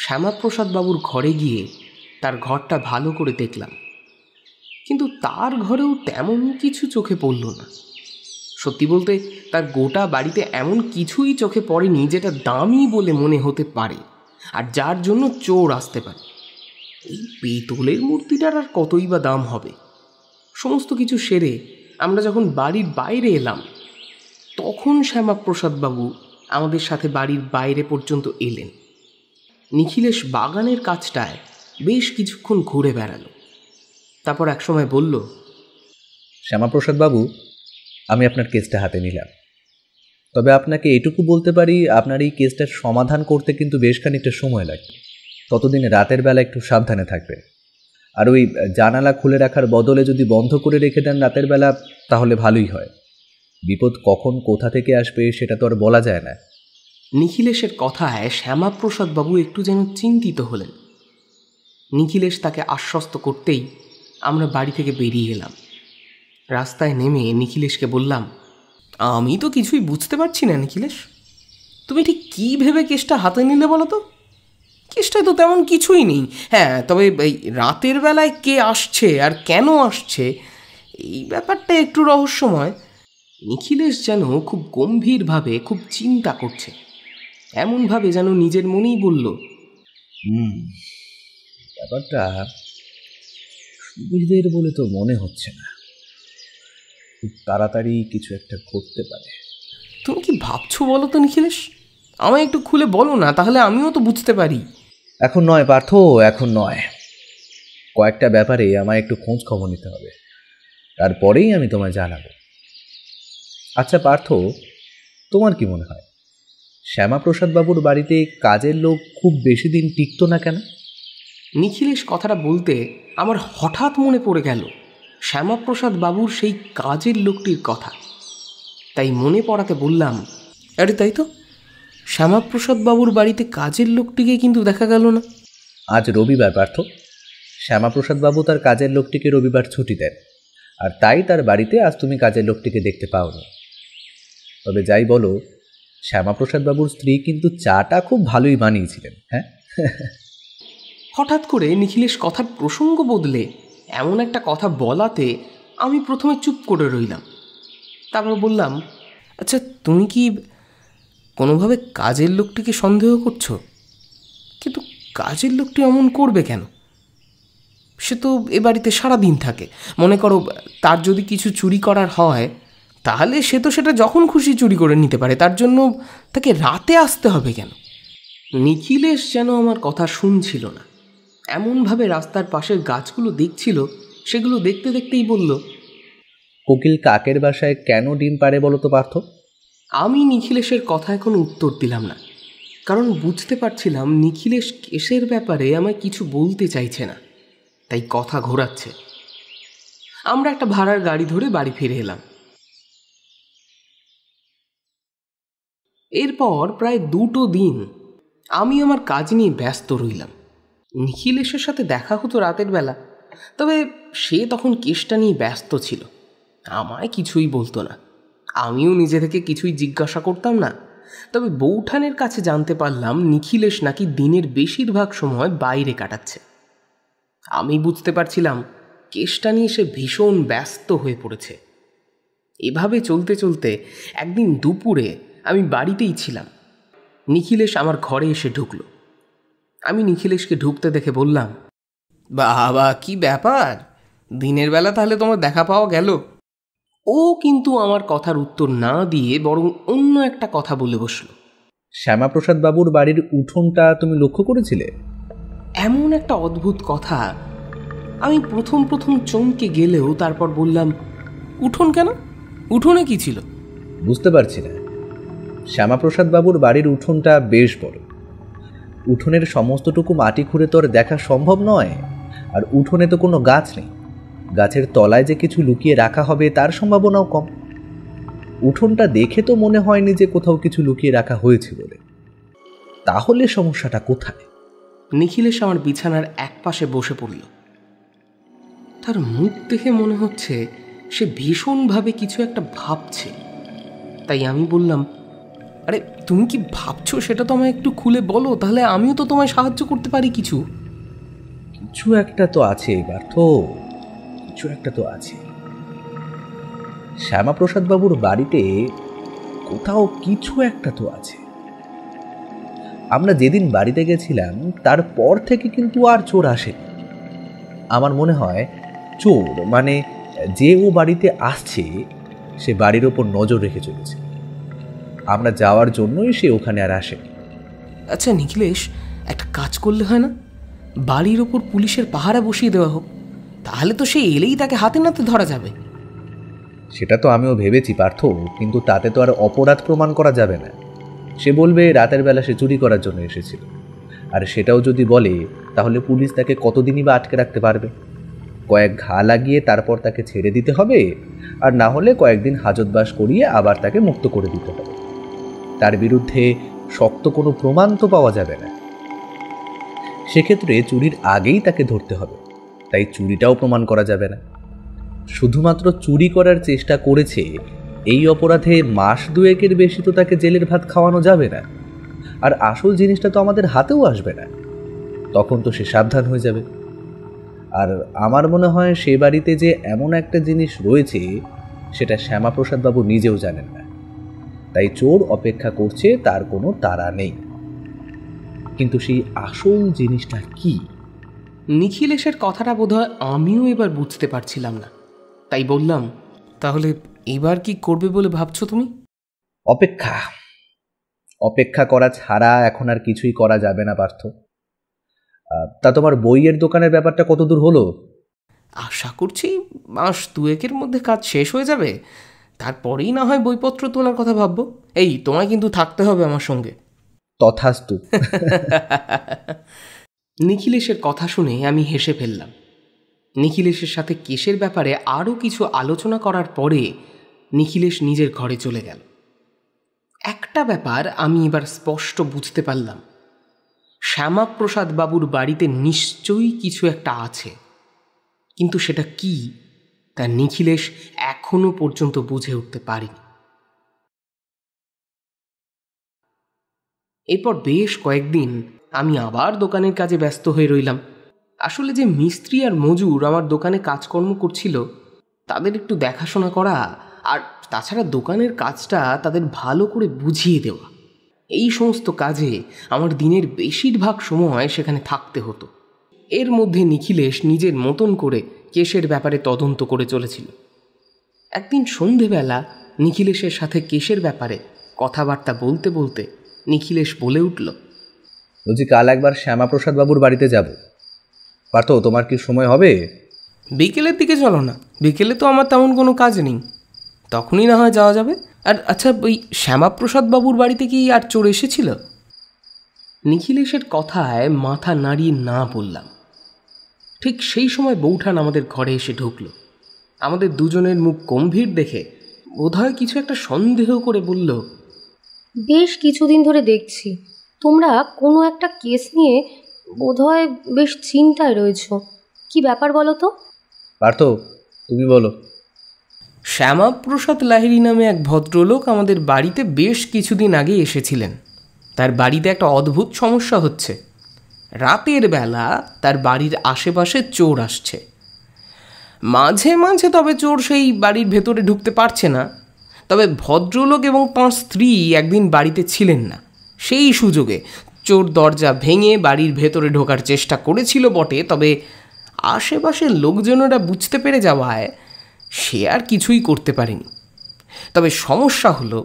শ্যামাপ্রসাদ বাবুর ঘরে গিয়ে তার ঘরটা ভালো করে দেখলাম, কিন্তু তার ঘরেও তেমন কিছু চোখে পড়ল না। সত্যি বলতে তার গোটা বাড়িতে এমন কিছুই চোখে পড়েনি যেটা দামি বলে মনে হতে পারে আর যার জন্য চোর আসতে পারে। এই পেতলের মূর্তিটার আর কতই বা দাম হবে? সমস্ত কিছু সেরে আমরা যখন বাড়ির বাইরে এলাম, তখন শ্যামাপ্রসাদ বাবু আমাদের সাথে বাড়ির বাইরে পর্যন্ত এলেন। নিখিলেশ বাগানের কাছটায় বেশ কিছুক্ষণ ঘুরে বেড়ালো, তারপর একসময় বলল, শ্যামাপ্রসাদ বাবু, আমি আপনার কেসটা হাতে নিলাম। তবে আপনাকে এটুকু বলতে পারি, আপনার এই কেসটার সমাধান করতে কিন্তু বেশ খানিকটা সময় লাগবে। ততদিন রাতের বেলা একটু সাবধানে থাকবে। আর ওই জানালা খুলে রাখার বদলে যদি বন্ধ করে রেখে দেন রাতের বেলা, তাহলে ভালোই হয়। বিপদ কখন কোথা থেকে আসবে সেটা তো আর বলা যায় না। নিখিলেশের কথায় শ্যামাপ্রসাদ বাবু একটু যেন চিন্তিত হলেন। নিখিলেশ তাকে আশ্বস্ত করতেই আমরা বাড়ি থেকে বেরিয়ে এলাম। রাস্তায় নেমে নিখিলেশকে বললাম, আমি তো কিছুই বুঝতে পারছি না নিখিলেশ, তুমি ঠিক কী ভেবে কেসটা হাতে নিলে বলো তো? কেসটায় তো তেমন কিছুই নেই। হ্যাঁ, তবে এই রাতের বেলায় কে আসছে আর কেন আসছে এই ব্যাপারটা একটু রহস্যময়। নিখিলেশ যেন খুব গম্ভীরভাবে খুব চিন্তা করছে, এমনভাবে যেন নিজের মনেই বলল, ব্যাপারটা সুবিধের বলে তো মনে হচ্ছে না, খুব তাড়াতাড়ি কিছু একটা ঘটতে পারে। তুমি কি ভাবছো বলো তো নিখিলেশ? আমায় একটু খুলে বলো না, তাহলে আমিও তো বুঝতে পারি। এখন নয় পার্থ, এখন নয়। কয়েকটা ব্যাপারে আমায় একটু খোঁজ খবর নিতে হবে, তারপরেই আমি তোমায় জানাবো। আচ্ছা পার্থ, তোমার কি মনে হয় শ্যামাপ্রসাদ বাবুর বাড়িতে কাজের লোক খুব বেশি দিন টিকতো না কেন? নিখিলেশ কথাটা বলতে আমার হঠাৎ মনে পড়ে গেল শ্যামাপ্রসাদ বাবুর সেই কাজের লোকটির কথা। তাই মনে পড়াতে বললাম, আরে তাই তো, শ্যামাপ্রসাদ বাবুর বাড়িতে কাজের লোকটিকে কিন্তু দেখা গেল না। আজ রবিবার পার্থ, শ্যামাপ্রসাদ বাবু তার কাজের লোকটিকে রবিবার ছুটি দেন, আর তাই তার বাড়িতে আজ তুমি কাজের লোকটিকে দেখতে পাওনি। তবে যাই বলো, শ্যামাপ্রসাদ বাবুর স্ত্রী কিন্তু চাটা খুব ভালোই বানিয়েছিলেন। হ্যাঁ, হঠাৎ করে নিখিলেশ কথার প্রসঙ্গ বদলে এমন একটা কথা বলাতে আমি প্রথমে চুপ করে রইলাম। তারপর বললাম, আচ্ছা তুমি কি কোনোভাবে কাজের লোকটিকে সন্দেহ করছো? কিন্তু কাজের লোকটি অমন করবে কেন? সে তো এ বাড়িতে সারাদিন থাকে। মনে করো তার যদি কিছু চুরি করার হয়, তাহলে সে তো সেটা যখন খুশি চুরি করে নিতে পারে, তার জন্য তাকে রাতে আসতে হবে কেন? নিখিলেশ যেন আমার কথা শুনছিল না, এমনভাবে রাস্তার পাশের গাছগুলো দেখছিল, সেগুলো দেখতে দেখতেই বলল, কোকিল কাকের বাসায় কেন ডিম পাড়ে বলো তো পার্থ? আমি নিখিলেশের কথা এখন উত্তর দিলাম না, কারণ বুঝতে পারছিলাম নিখিলেশ কেসের ব্যাপারে আমায় কিছু বলতে চাইছে না, তাই কথা ঘোরাচ্ছে। আমরা একটা ভাড়ার গাড়ি ধরে বাড়ি ফিরে এলাম। এরপর প্রায় 2 দিন আমি আমার কাজ নিয়ে ব্যস্ত রইলাম। নিখিলেশের সাথে দেখা হতো রাতের বেলা, তবে সে তখন কেসটা নিয়ে ব্যস্ত ছিল, আমায় কিছুই বলতো না। আমিও নিজে থেকে কিছুই জিজ্ঞাসা করতাম না। তবে বৌঠানের কাছে জানতে পারলাম নিখিলেশ নাকি দিনের বেশিরভাগ সময় বাইরে কাটাচ্ছে। আমি বুঝতে পারছিলাম কেসটা নিয়ে সে ভীষণ ব্যস্ত হয়ে পড়েছে। এভাবে চলতে চলতে একদিন দুপুরে আমি বাড়িতেই ছিলাম। নিখিলেশ আমার ঘরে এসে ঢুকল। আমি নিখিলেশকে ঢুকতে দেখে বললাম, বাবা কি ব্যাপার, দিনের বেলা তাহলে তোমার দেখা পাওয়া গেল? ও কিন্তু আমার কথার উত্তর না দিয়ে বরং অন্য একটা কথা বলে বসল। শ্যামাপ্রসাদ বাবুর বাড়ির উঠোনটা তুমি লক্ষ্য করেছিলে? এমন একটা অদ্ভুত কথা। আমি প্রথম চমকে গেলেও তারপর বললাম, উঠোন কেন? উঠোনে কি ছিল? বুঝতে পারছি না। শ্যামাপ্রসাদ বাবুর বাড়ির উঠোনটা বেশ বড়। উঠোনের সমস্তটুকু মাটি খুঁড়ে তো আর দেখা সম্ভব নয়, আর উঠোনে তো কোনো গাছ নেই। গাছের তলায় যে কিছু লুকিয়ে রাখা হবে তার সম্ভাবনাও কম। উঠোনটা দেখে তো মনে হয়নি যে কোথাও কিছু লুকিয়ে রাখা হয়েছে বলে। তাহলে সমস্যাটা কোথায়? নিখিলেশ আমার বিছানার এক পাশে বসে পড়ল। তার মুখ দেখে মনে হচ্ছে সে ভীষণভাবে কিছু একটা ভাবছে। তাই আমি বললাম, আরে তুমি কি ভাবছো সেটা তো আমায় একটু খুলে বলো, তাহলে আমিও তো তোমায় সাহায্য করতে পারি কিছু। কিছু একটা তো আছে পার্থ, কিছু একটা তো আছে। শ্যামাপ্রসাদ বাবুর বাড়িতে কোথাও কিছু একটা তো আছে। আমরা যেদিন বাড়িতে গেছিলাম তারপর থেকে কিন্তু আর চোর আসেনি। আমার মনে হয় চোর মানে যে ও বাড়িতে আসছে সে বাড়ির ওপর নজর রেখে চলেছে। আমরা যাওয়ার জন্যই সে ওখানে আর আসে। আচ্ছা নিখিলেশ, একটা কাজ করলে হয় না? বাড়ির ওপর পুলিশের পাহারা বসিয়ে দেওয়া হোক, তাহলে তো সে এলেই তাকে হাতে নাতে ধরা যাবে। সেটা তো আমিও ভেবেছি পার্থ, কিন্তু তাতে তো আর অপরাধ প্রমাণ করা যাবে না। সে বলবে রাতের বেলা সে চুরি করার জন্য এসেছিল, আর সেটাও যদি বলে তাহলে পুলিশ তাকে কতদিনই বা আটকে রাখতে পারবে? কয়েক ঘা লাগিয়ে তারপর তাকে ছেড়ে দিতে হবে, আর না হলে কয়েকদিন হাজতবাস করিয়ে আবার তাকে মুক্ত করে দিতে হবে। তার বিরুদ্ধে শক্ত কোনো প্রমাণ তো পাওয়া যাবে না। সেক্ষেত্রে চুরির আগেই তাকে ধরতে হবে, তাই চুরিটাও প্রমাণ করা যাবে না। শুধুমাত্র চুরি করার চেষ্টা করেছে, এই অপরাধে মাস দুয়েকের বেশি তো তাকে জেলের ভাত খাওয়ানো যাবে না। আর আসল জিনিসটা তো আমাদের হাতেও আসবে না, তখন তো সে সাবধান হয়ে যাবে। আর আমার মনে হয় সে বাড়িতে যে এমন একটা জিনিস রয়েছে সেটা শ্যামাপ্রসাদ বাবু নিজেও জানেন না, তাই চোর অপেক্ষা করছে, তার কোনো তাড়া নেই। কিন্তু সেই আসল জিনিসটা কি? নিখিলেশের কথাটা বোধহয় আমিও এবার বুঝতে পারছিলাম না, তাই বললাম, তাহলে এবার কি করবে বলে ভাবছো তুমি? অপেক্ষা অপেক্ষা করা ছাড়া এখন আর কিছুই করা যাবে না পার্থ। তা তোমার বইয়ের দোকানের ব্যাপারটা কতদূর হলো? আশা করছি মাস দুয়েকের মধ্যে কাজ শেষ হয়ে যাবে, তারপরেই না হয় বইপত্র তোলার কথা ভাববো। এই, তোমায় কিন্তু থাকতে হবে আমার সঙ্গে। তথাস্তু। নিখিলেশের কথা শুনে আমি হেসে ফেললাম। নিখিলেশের সাথে কেসের ব্যাপারে আরও কিছু আলোচনা করার পরে নিখিলেশ নিজের ঘরে চলে গেল। একটা ব্যাপার আমি এবার স্পষ্ট বুঝতে পারলাম, শ্যামাপ্রসাদ বাবুর বাড়িতে নিশ্চয়ই কিছু একটা আছে, কিন্তু সেটা কি তা নিখিলেশ এখনো পর্যন্ত বুঝে উঠতে পারেনি। এরপর বেশ কয়েকদিন আমি আবার দোকানের কাজে ব্যস্ত হয়ে রইলাম। আসলে যে মিস্ত্রি আর মজুর আমার দোকানে কাজকর্ম করছিল তাদের একটু দেখাশোনা করা, আর তাছাড়া দোকানের কাজটা তাদের ভালো করে বুঝিয়ে দেওয়া, এই সমস্ত কাজে আমার দিনের বেশিরভাগ সময় সেখানে থাকতে হতো। এর মধ্যে নিখিলেশ নিজের মতন করে কেসের ব্যাপারে তদন্ত করে চলেছিল। একদিন সন্ধেবেলা নিখিলেশের সাথে কেসের ব্যাপারে কথাবার্তা বলতে বলতে নিখিলেশ বলে উঠল, বলছি, কাল একবার শ্যামাপ্রসাদ বাবুর বাড়িতে যাব। পার্থ, তোমার কি সময় হবে? বিকেলের দিকে চলো না, বিকেলে তো আমার তেমন কোনো কাজ নেই, তখনই না হয় যাওয়া যাবে। আর আচ্ছা, ওই শ্যামাপ্রসাদ বাবুর বাড়িতে কি আর চোর এসেছিল? নিখিলেশের কথায় মাথা নাড়িয়ে না বললাম। ঠিক সেই সময় বৌঠান আমাদের ঘরে এসে ঢুকলো। আমাদের দুজনের মুখ গম্ভীর দেখে বোধহয় কিছু একটা সন্দেহ করে বলল, বেশ কিছুদিন ধরে দেখছি তোমরা কোনো একটা কেস নিয়ে বোধহয় বেশ চিন্তায় রয়েছো। কি ব্যাপার বলো তো? পার্থ, তুমি বলো। শ্যামাপ্রসাদ লাহিড়ী নামে এক ভদ্রলোক আমাদের বাড়িতে বেশ কিছুদিন আগে এসেছিলেন। তার বাড়িতে একটা অদ্ভুত সমস্যা হচ্ছে। রাতের বেলা তার বাড়ির আশেপাশে চোর আসছে। মাঝে মাঝে তবে চোর সেই বাড়ির ভেতরে ঢুকতে পারছে না। তবে ভদ্রলোক এবং তাঁর স্ত্রী একদিন বাড়িতে ছিলেন না, সেই সুযোগে চোর দরজা ভেঙে বাড়ির ভেতরে ঢোকার চেষ্টা করেছিল বটে, তবে আশেপাশের লোকজনেরা বুঝতে পেরে যাওয়ায় সে আর কিছুই করতে পারেনি। তবে সমস্যা হলো,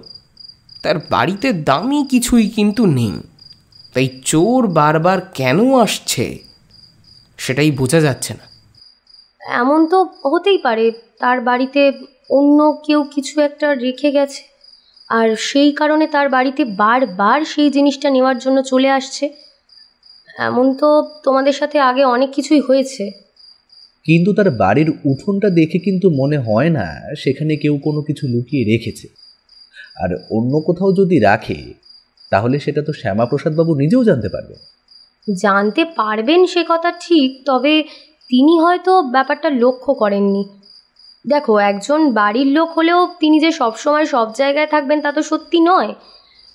তার বাড়িতে দামি কিছুই কিন্তু নেই, তাই চোর বারবার কেন আসছে সেটাই বোঝা যাচ্ছে না। এমন তো হতেই পারে তার বাড়িতে অন্য কেউ কিছু একটা রেখে গেছে, আর সেই কারণে তার বাড়িতে বারবার সেই জিনিসটা নেওয়ার জন্য চলে আসছে। এমন তো তোমাদের সাথে আগে অনেক কিছুই হয়েছে। কিন্তু তার বাড়ির উঠোনটা দেখে কিন্তু মনে হয় না সেখানে কেউ কোনো কিছু লুকিয়ে রেখেছে। আর অন্য কোথাও যদি রাখে তাহলে সেটা তো শ্যামাপ্রসাদ বাবু নিজেও জানতে পারবে। জানতে পারবেন সে কথা ঠিক, তবে তিনি হয়তো ব্যাপারটা লক্ষ্য করেননি। দেখো, একজন বাড়ির লোক হলেও তিনি যে সবসময় সব জায়গায় থাকবেন তা তো সত্যি নয়।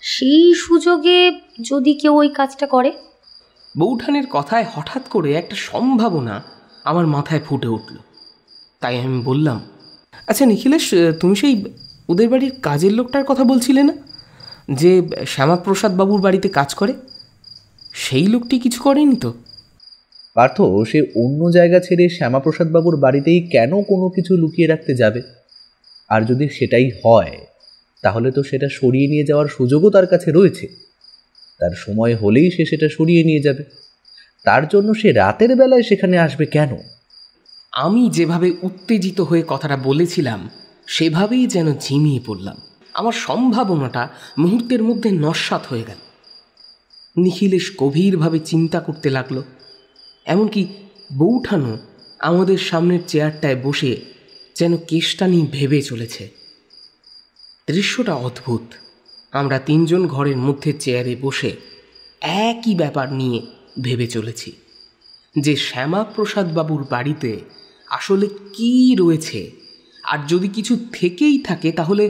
সেই সুযোগে যদি কেউ ওই কাজটা করে। বৌঠানের কথায় হঠাৎ করে একটা সম্ভাবনা আমার মাথায় ফুটে উঠল। তাই আমি বললাম, আচ্ছা নিখিলেশ, তুমি সেই ওদের বাড়ির কাজের লোকটার কথা বলছিলে না, যে শ্যামাপ্রসাদ বাবুর বাড়িতে কাজ করে? সেই লোকটি কিছু করেনি তো? পার্থ, সে অন্য জায়গা ছেড়ে শ্যামাপ্রসাদ বাবুর বাড়িতেই কেন কোনো কিছু লুকিয়ে রাখতে যাবে? আর যদি সেটাই হয় তাহলে তো সেটা সরিয়ে নিয়ে যাওয়ার সুযোগও তার কাছে রয়েছে। তার সময় হলেই সে সেটা সরিয়ে নিয়ে যাবে। তার জন্য সে রাতের বেলায় সেখানে আসবে কেন? আমি যেভাবে উত্তেজিত হয়ে কথাটা বলেছিলাম সেভাবেই যেন ঝিমিয়ে পড়লাম। আমার সম্ভাবনাটা মুহূর্তের মধ্যে নস্যাৎ হয়ে গেল। নিখিলেশ গভীরভাবে চিন্তা করতে লাগলো। এমনকি বৌঠানও আমাদের সামনের চেয়ারটায় বসে যেন কেসটা নিয়ে ভেবে চলেছে। দৃশ্যটা অদ্ভুত। আমরা তিনজন ঘরের মধ্যে চেয়ারে বসে একই ব্যাপার নিয়ে ভেবে চলেছি, যে শ্যামাপ্রসাদ বাবুর বাড়িতে আসলে কি রয়েছে, আর যদি কিছু থেকেই থাকে তাহলে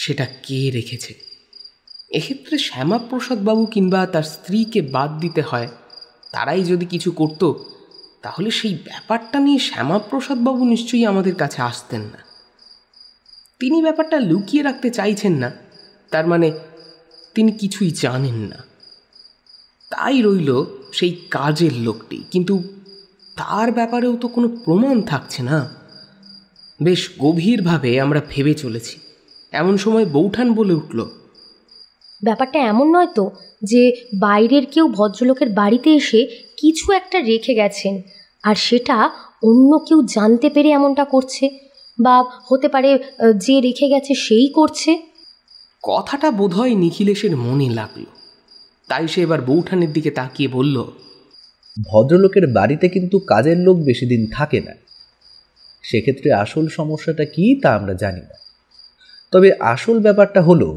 সেটা কে রেখেছে। এক্ষেত্রে শ্যামাপ্রসাদবাবু কিংবা তার স্ত্রীকে বাদ দিতে হয়। তারাই যদি কিছু করত তাহলে সেই ব্যাপারটা নিয়ে শ্যামাপ্রসাদবাবু নিশ্চয়ই আমাদের কাছে আসতেন না। তিনি ব্যাপারটা লুকিয়ে রাখতে চাইছেন না, তার মানে তিনি কিছুই জানেন না। তাই রইল সেই কাজের লোকটি, কিন্তু তার ব্যাপারেও তো কোনো প্রমাণ থাকছে না। বেশ গভীরভাবে আমরা ভেবে চলেছি, এমন সময় বৌঠান বলে উঠল, ব্যাপারটা এমন নয় তো যে বাইরের কেউ ভদ্রলোকের বাড়িতে এসে কিছু একটা রেখে গেছেন আর সেটা অন্য কেউ জানতে পেরে এমনটা করছে, বা হতে পারে যে রেখে গেছে সেই করছে। কথাটা বোধহয় নিখিলেশের মনে লাগলো, তাই সে এবার বৌঠানের দিকে তাকিয়ে বলল, ভদ্রলোকের বাড়িতে কিন্তু কাজের লোক বেশি দিন থাকে না। সেক্ষেত্রে আসল সমস্যাটা কি তা আমরা জানি না। তবে আসল ব্যাপারটা হলো,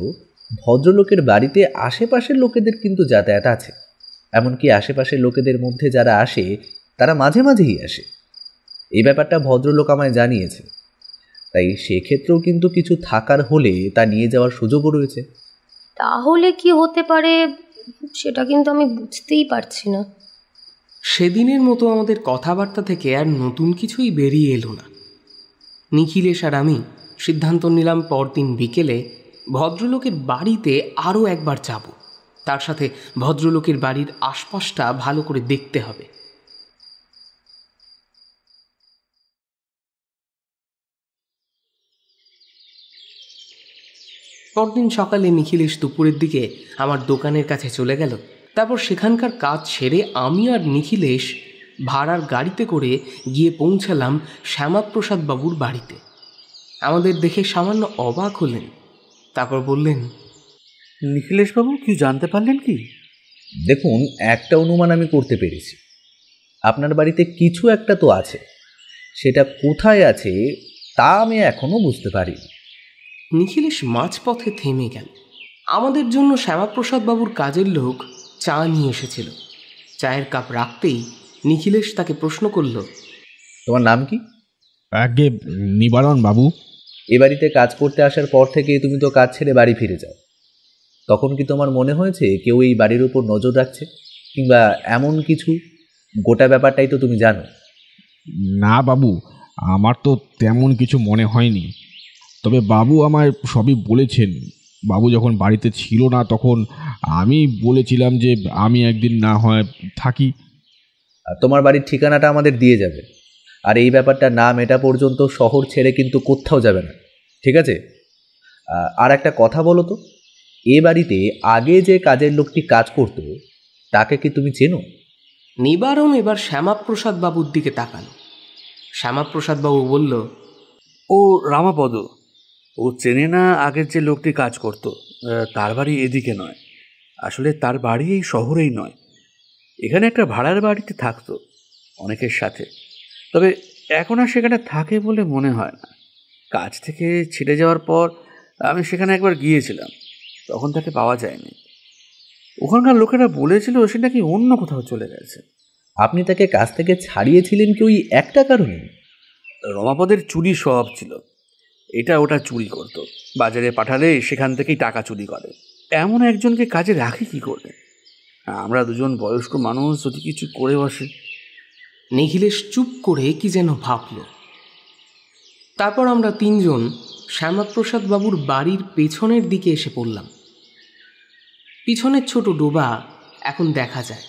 ভদ্রলোকের বাড়িতে আশেপাশের লোকেদের কিন্তু যাতায়াত আছে। এমনকি আশেপাশের লোকেদের মধ্যে যারা আসে তারা মাঝে মাঝেই আসে। এই ব্যাপারটা ভদ্রলোক আমায় জানিয়েছে। তাই সেক্ষেত্রেও কিন্তু কিছু থাকার হলে তা নিয়ে যাওয়ার সুযোগও রয়েছে। তাহলে কি হতে পারে সেটা কিন্তু আমি বুঝতেই পারছি না। সেদিনের মতো আমাদের কথাবার্তা থেকে আর নতুন কিছুই বেরিয়ে এলো না। নিখিলেশ আর আমি সিদ্ধান্ত নিলাম পরদিন বিকেলে ভদ্রলোকের বাড়িতে আরও একবার যাব। তার সাথে ভদ্রলোকের বাড়ির আশপাশটা ভালো করে দেখতে হবে। পরদিন সকালে নিখিলেশ দুপুরের দিকে আমার দোকানের কাছে চলে গেল। তারপর সেখানকার কাজ সেরে আমি আর নিখিলেশ ভাড়ার গাড়িতে করে গিয়ে পৌঁছালাম শ্যামাপ্রসাদ বাবুর বাড়িতে। আমাদের দেখে সামান্য অবাক হলেন, তারপর বললেন, নিখিলেশবাবু কি জানতে পারলেন কি? দেখুন, একটা অনুমান আমি করতে পেরেছি। আপনার বাড়িতে কিছু একটা তো আছে, সেটা কোথায় আছে তা আমি এখনো বুঝতে পারি। নিখিলেশ মাঝপথে থেমে গেল। আমাদের জন্য শ্যামাপ্রসাদ বাবুর কাজের লোক চা নিয়ে এসেছিল। চায়ের কাপ রাখতেই নিখিলেশ তাকে প্রশ্ন করল, তোমার নাম কি? আগে নিবারণ বাবু। এ বাড়িতে কাজ করতে আসার পর থেকে তুমি তো কাজ ছেড়ে বাড়ি ফিরে যাও। তখন কি তোমার মনে হয়েছে কেউ এই বাড়ির উপর নজর রাখছে কিংবা এমন কিছু? গোটা ব্যাপারটাই তো তুমি জানো। না বাবু, আমার তো তেমন কিছু মনে হয়নি। তবে বাবু আমায় সবই বলেছেন। বাবু যখন বাড়িতে ছিল না তখন আমি বলেছিলাম যে আমি একদিন না হয় থাকি। আর তোমার বাড়ির ঠিকানাটা আমাদের দিয়ে যাবে। আর এই ব্যাপারটা না মেটা পর্যন্ত শহর ছেড়ে কিন্তু কোথাও যাবে না, ঠিক আছে? আর একটা কথা বলো তো, এ বাড়িতে আগে যে কাজের লোকটি কাজ করতো তাকে কি তুমি চেনো? নিবারণ এবার শ্যামাপ্রসাদ বাবুর দিকে তাকালো। শ্যামাপ্রসাদ বাবু বলল, ও রামাপদ। ও চেনে না আগের যে লোকটি কাজ করত। তার বাড়ি এদিকে নয়, আসলে তার বাড়ি এই শহরেই নয়। এখানে একটা ভাড়ার বাড়িতে থাকতো অনেকের সাথে, তবে এখন আর সেখানে থাকে বলে মনে হয় না। কাজ থেকে ছেড়ে যাওয়ার পর আমি সেখানে একবার গিয়েছিলাম, তখন তাকে পাওয়া যায়নি। ওখানকার লোকেরা বলেছিল সে নাকি অন্য কোথাও চলে গেছে। আপনি তাকে কাজ থেকে ছাড়িয়েছিলেন কি ওই একটা কারণে? রমাপদের চুরি স্বভাব ছিল। এটা ওটা চুরি করত, বাজারে পাঠালে সেখান থেকেই টাকা চুরি করে। এমন একজনকে কাজে রাখি কি করে? আমরা দুজন বয়স্ক মানুষ যদি কিছু করে বসে। নিখিলেশ চুপ করে কি যেন ভাবল। তারপর আমরা তিনজন শ্যামাপ্রসাদ বাবুর বাড়ির পেছনের দিকে এসে পড়লাম। পিছনের ছোট ডোবা এখন দেখা যায়।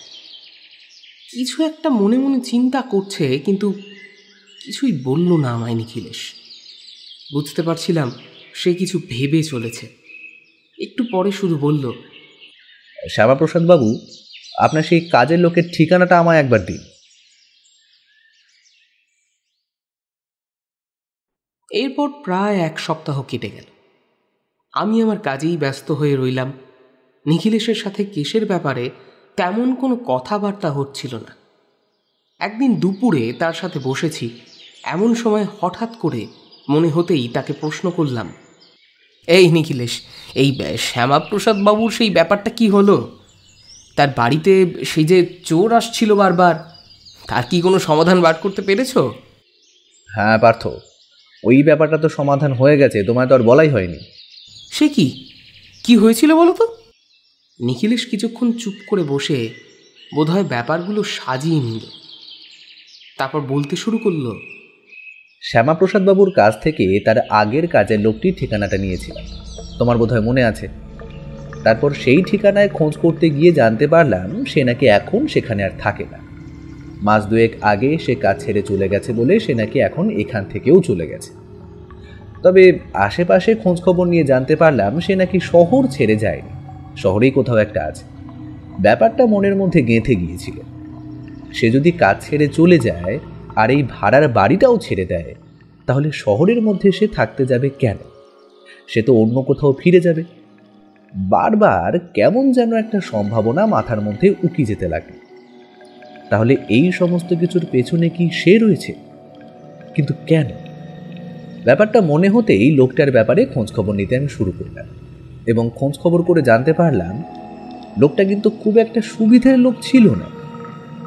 কিছু একটা মনে মনে চিন্তা করছে, কিন্তু কিছুই বলল না আমায় নিখিলেশ। বুঝতে পারছিলাম সে কিছু ভেবে চলেছে। একটু পরে শুধু বলল, শ্যামাপ্রসাদ বাবু, আপনার সেই কাজের লোকের ঠিকানাটা আমায় একবার দিন। এরপর প্রায় 1 সপ্তাহ কেটে গেল। আমি আমার কাজেই ব্যস্ত হয়ে রইলাম। নিখিলেশের সাথে কেসের ব্যাপারে তেমন কোনো কথাবার্তা হচ্ছিল না। একদিন দুপুরে তার সাথে বসেছি, এমন সময় হঠাৎ করে মনে হতেই তাকে প্রশ্ন করলাম, এই নিখিলেশ, এই শ্যামাপ্রসাদ বাবুর সেই ব্যাপারটা কি হলো? তার বাড়িতে সেই যে চোর আসছিল বারবার, তার কি কোনো সমাধান বার করতে পেরেছ? হ্যাঁ পার্থ, ওই ব্যাপারটা তো সমাধান হয়ে গেছে, তোমায় তো আর বলাই হয়নি। সে কি কি হয়েছিল বলো তো? নিখিলেশ কিছুক্ষণ চুপ করে বসে বোধহয় ব্যাপারগুলো সাজিয়ে নিল, তারপর বলতে শুরু করলো। শ্যামাপ্রসাদ বাবুর কাছ থেকে তার আগের কাজের লোকটির ঠিকানাটা নিয়েছিলাম, তোমার বোধহয় মনে আছে। তারপর সেই ঠিকানায় খোঁজ করতে গিয়ে জানতে পারলাম সে নাকি এখন সেখানে আর থাকে না। মাস দুয়েক আগে সে কাজ ছেড়ে চলে গেছে বলে সে নাকি এখন এখান থেকেও চলে গেছে। তবে আশেপাশে খোঁজ খবর নিয়ে জানতে পারলাম সে নাকি শহর ছেড়ে যায়নি, শহরেই কোথাও একটা আছে। ব্যাপারটা মনের মধ্যে গেঁথে গিয়েছিল। সে যদি কাজ ছেড়ে চলে যায় আর এই ভাড়ার বাড়িটাও ছেড়ে দেয়, তাহলে শহরের মধ্যে সে থাকতে যাবে কেন? সে তো অন্য কোথাও ফিরে যাবে। বারবার কেমন যেন একটা সম্ভাবনা মাথার মধ্যে উকি যেতে লাগে। তাহলে এই সমস্ত কিছুর পেছনে কি সে রয়েছে? কিন্তু কেন? ব্যাপারটা মনে হতেই লোকটার ব্যাপারে খোঁজখবর নিতে আমি শুরু করলাম, এবং খোঁজখবর করে জানতে পারলাম লোকটা কিন্তু খুব একটা সুবিধার লোক ছিল না।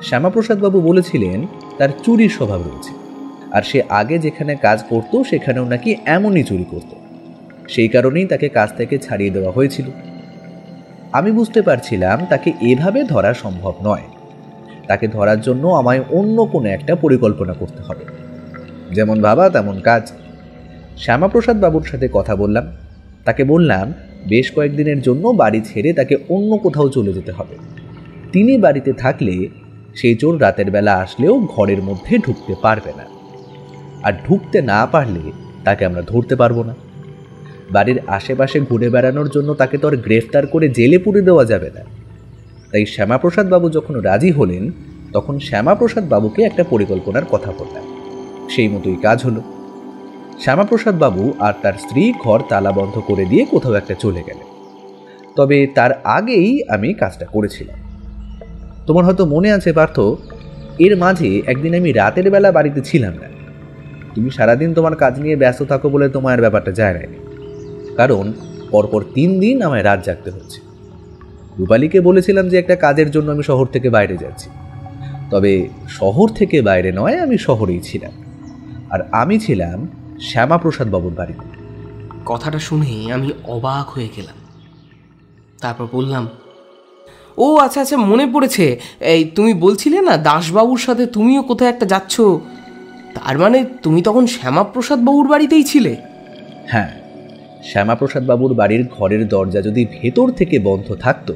শ্যামাপ্রসাদ বাবু বলেছিলেন তার চুরির স্বভাব রয়েছে, আর সে আগে যেখানে কাজ করত সেখানেও নাকি এমনই চুরি করত। সেই কারণেই তাকে কাজ থেকে ছাড়িয়ে দেওয়া হয়েছিল। আমি বুঝতে পারছিলাম তাকে এভাবে ধরা সম্ভব নয়। তাকে ধরার জন্য আমায় অন্য কোনো একটা পরিকল্পনা করতে হবে। যেমন ভাবা তেমন কাজ। শ্যামাপ্রসাদ বাবুর সাথে কথা বললাম, তাকে বললাম বেশ কয়েকদিনের জন্য বাড়ি ছেড়ে তাকে অন্য কোথাও চলে যেতে হবে। তিনি বাড়িতে থাকলে সেই চোর রাতের বেলা আসলেও ঘরের মধ্যে ঢুকতে পারবে না, আর ঢুকতে না পারলে তাকে আমরা ধরতে পারবো না। বাড়ির আশেপাশে ঘুরে বেড়ানোর জন্য তাকে তো আর গ্রেফতার করে জেলে পুরে দেওয়া যাবে না। তাই শ্যামাপ্রসাদ বাবু যখন রাজি হলেন, তখন শ্যামাপ্রসাদ বাবুকে একটা পরিকল্পনার কথা বললাম। সেই মতোই কাজ হলো। শ্যামাপ্রসাদ বাবু আর তার স্ত্রী ঘর তালা বন্ধ করে দিয়ে কোথাও একটা চলে গেলেন। তবে তার আগেই আমি কাজটা করেছিলাম। তোমার হয়তো মনে আছে পার্থ, এর মাঝে একদিন আমি রাতের বেলা বাড়িতে ছিলাম না। তুমি সারাদিন তোমার কাজ নিয়ে ব্যস্ত থাকো বলে তোমার ব্যাপারটা যায় না, কারণ পরপর 3 দিন আমায় রাত জাগতে হচ্ছে। রূপালীকে বলেছিলাম যে একটা কাজের জন্য আমি শহর থেকে বাইরে যাচ্ছি। তবে শহর থেকে বাইরে নয়, আমি শহরেই ছিলাম, আর আমি ছিলাম শ্যামাপ্রসাদ বাবুর বাড়িতে। কথাটা শুনে আমি অবাক হয়ে গেলাম। তারপর বললাম, ও আচ্ছা আচ্ছা, মনে পড়েছে। এই তুমি বলছিলে না দাসবাবুর সাথে তুমিও কোথাও একটা যাচ্ছ, তার মানে তুমি তখন শ্যামাপ্রসাদ বাবুর বাড়িতেই ছিলে? হ্যাঁ, শ্যামাপ্রসাদ বাবুর বাড়ির ঘরের দরজা যদি ভেতর থেকে বন্ধ থাকতো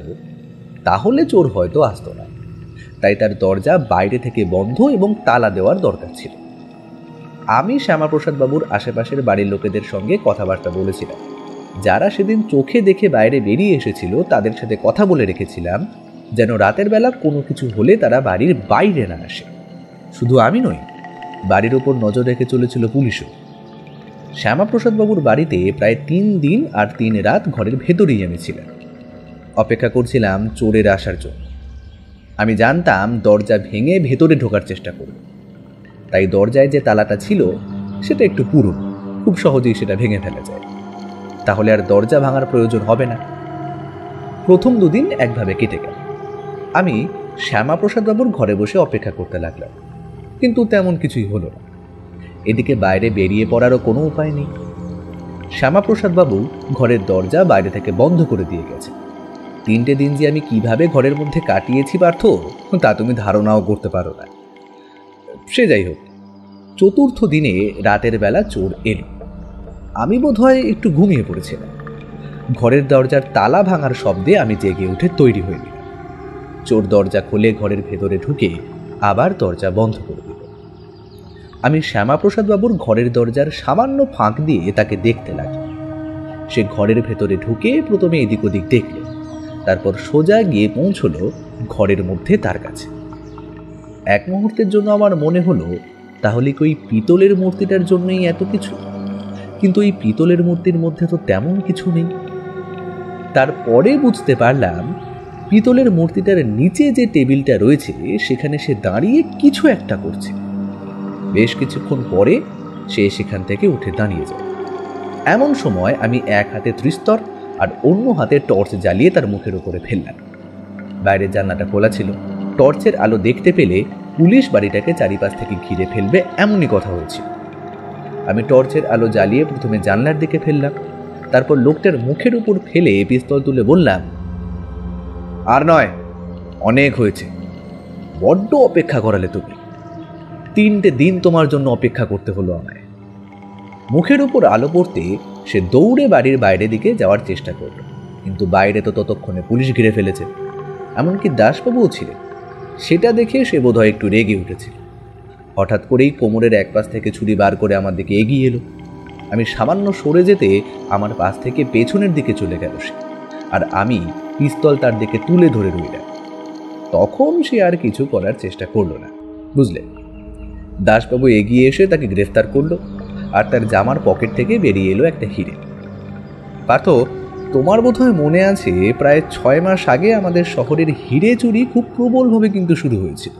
তাহলে চোর হয়তো আসতো না। তাই তার দরজা বাইরে থেকে বন্ধ এবং তালা দেওয়ার দরকার ছিল। আমি শ্যামাপ্রসাদ বাবুর আশেপাশের বাড়ির লোকেদের সঙ্গে কথাবার্তা বলেছিলাম। যারা সেদিন চোখে দেখে বাইরে বেরিয়ে এসেছিল তাদের সাথে কথা বলে রেখেছিলাম যেন রাতের বেলা কোনো কিছু হলে তারা বাড়ির বাইরে না আসে। শুধু আমি নই, বাড়ির ওপর নজর রেখে চলেছিল পুলিশও। শ্যামাপ্রসাদ বাবুর বাড়িতে প্রায় 3 দিন আর 3 রাত ঘরের ভেতরেই আমি ছিলাম, অপেক্ষা করছিলাম চোরের আসার জন্য। আমি জানতাম দরজা ভেঙে ভেতরে ঢোকার চেষ্টা করব, তাই দরজায় যে তালাটা ছিল সেটা একটু পুরনো, খুব সহজেই সেটা ভেঙে ফেলা যায়। তাহলে আর দরজা ভাঙার প্রয়োজন হবে না। প্রথম 2 দিন একভাবে কেটে গেল। আমি শ্যামাপ্রসাদ বাবুর ঘরে বসে অপেক্ষা করতে লাগলাম, কিন্তু তেমন কিছুই হলো না। এদিকে বাইরে বেরিয়ে পড়ারও কোনো উপায় নেই। শ্যামাপ্রসাদ বাবু ঘরের দরজা বাইরে থেকে বন্ধ করে দিয়ে গেছে। 3টে দিন যে আমি কিভাবে ঘরের মধ্যে কাটিয়েছি পার্থ, তা তুমি ধারণাও করতে পারো না। সে যাই হোক, 4র্থ দিনে রাতের বেলা চোর এলো। আমি বোধহয় একটু ঘুমিয়ে পড়েছিলাম। ঘরের দরজার তালা ভাঙার শব্দে আমি জেগে উঠে তৈরি হয়ে নিলাম। চোর দরজা খুলে ঘরের ভেতরে ঢুকে আবার দরজা বন্ধ করে দিল। আমি শ্যামাপ্রসাদ বাবুর ঘরের দরজার সামান্য ফাঁক দিয়ে তাকে দেখতে লাগলাম। সে ঘরের ভেতরে ঢুকে প্রথমে এদিক ওদিক দেখল, তারপর সোজা গিয়ে পৌঁছল ঘরের মধ্যে তার কাছে। এক মুহূর্তের জন্য আমার মনে হলো তাহলে কি ওই পিতলের মূর্তিটার জন্যই এত কিছু? কিন্তু এই পিতলের মূর্তির মধ্যে তো তেমন কিছু নেই। তারপরে বুঝতে পারলাম পিতলের মূর্তিটার নিচে যে টেবিলটা রয়েছে সেখানে সে দাঁড়িয়ে কিছু একটা করছে। বেশ কিছুক্ষণ পরে সে সেখান থেকে উঠে দাঁড়িয়ে যায়। এমন সময় আমি এক হাতে ত্রিস্তর আর অন্য হাতে টর্চ জ্বালিয়ে তার মুখের উপরে ফেললাম। বাইরের জানলাটা খোলা ছিল, টর্চের আলো দেখতে পেলে পুলিশ বাড়িটাকে চারিপাশ থেকে ঘিরে ফেলবে এমনই কথা হয়েছিল। আমি টর্চের আলো জ্বালিয়ে প্রথমে জানলার দিকে ফেললাম, তারপর লোকটার মুখের উপর ফেলে পিস্তল তুলে বললাম, আর নয়, অনেক হয়েছে, বড্ড অপেক্ষা করালে তুমি। 3টে দিন তোমার জন্য অপেক্ষা করতে হলো আমায়। মুখের উপর আলো পড়তে সে দৌড়ে বাড়ির বাইরে দিকে যাওয়ার চেষ্টা করল, কিন্তু বাইরে তো ততক্ষণে পুলিশ ঘিরে ফেলেছে, এমনকি দাসবাবুও ছিলেন। সেটা দেখে সে বোধহয় একটু রেগে উঠেছিল। হঠাৎ করেই কোমরের এক পাশ থেকে ছুরি বার করে আমার দিকে এগিয়ে এলো। আমি সামান্য সরে যেতে আমার পাশ থেকে পেছনের দিকে চলে গেল সে, আর আমি পিস্তল তার দিকে তুলে ধরে রইলাম। তখন সে আর কিছু করার চেষ্টা করলো না, বুঝলে। দাসবাবু এগিয়ে এসে তাকে গ্রেফতার করলো, আর তার জামার পকেট থেকে বেরিয়ে এলো একটা হিরে। পার্থ, তোমার বোধহয় মনে আছে, প্রায় 6 মাস আগে আমাদের শহরের হিরে চুরি খুব প্রবলভাবে কিন্তু শুরু হয়েছিল।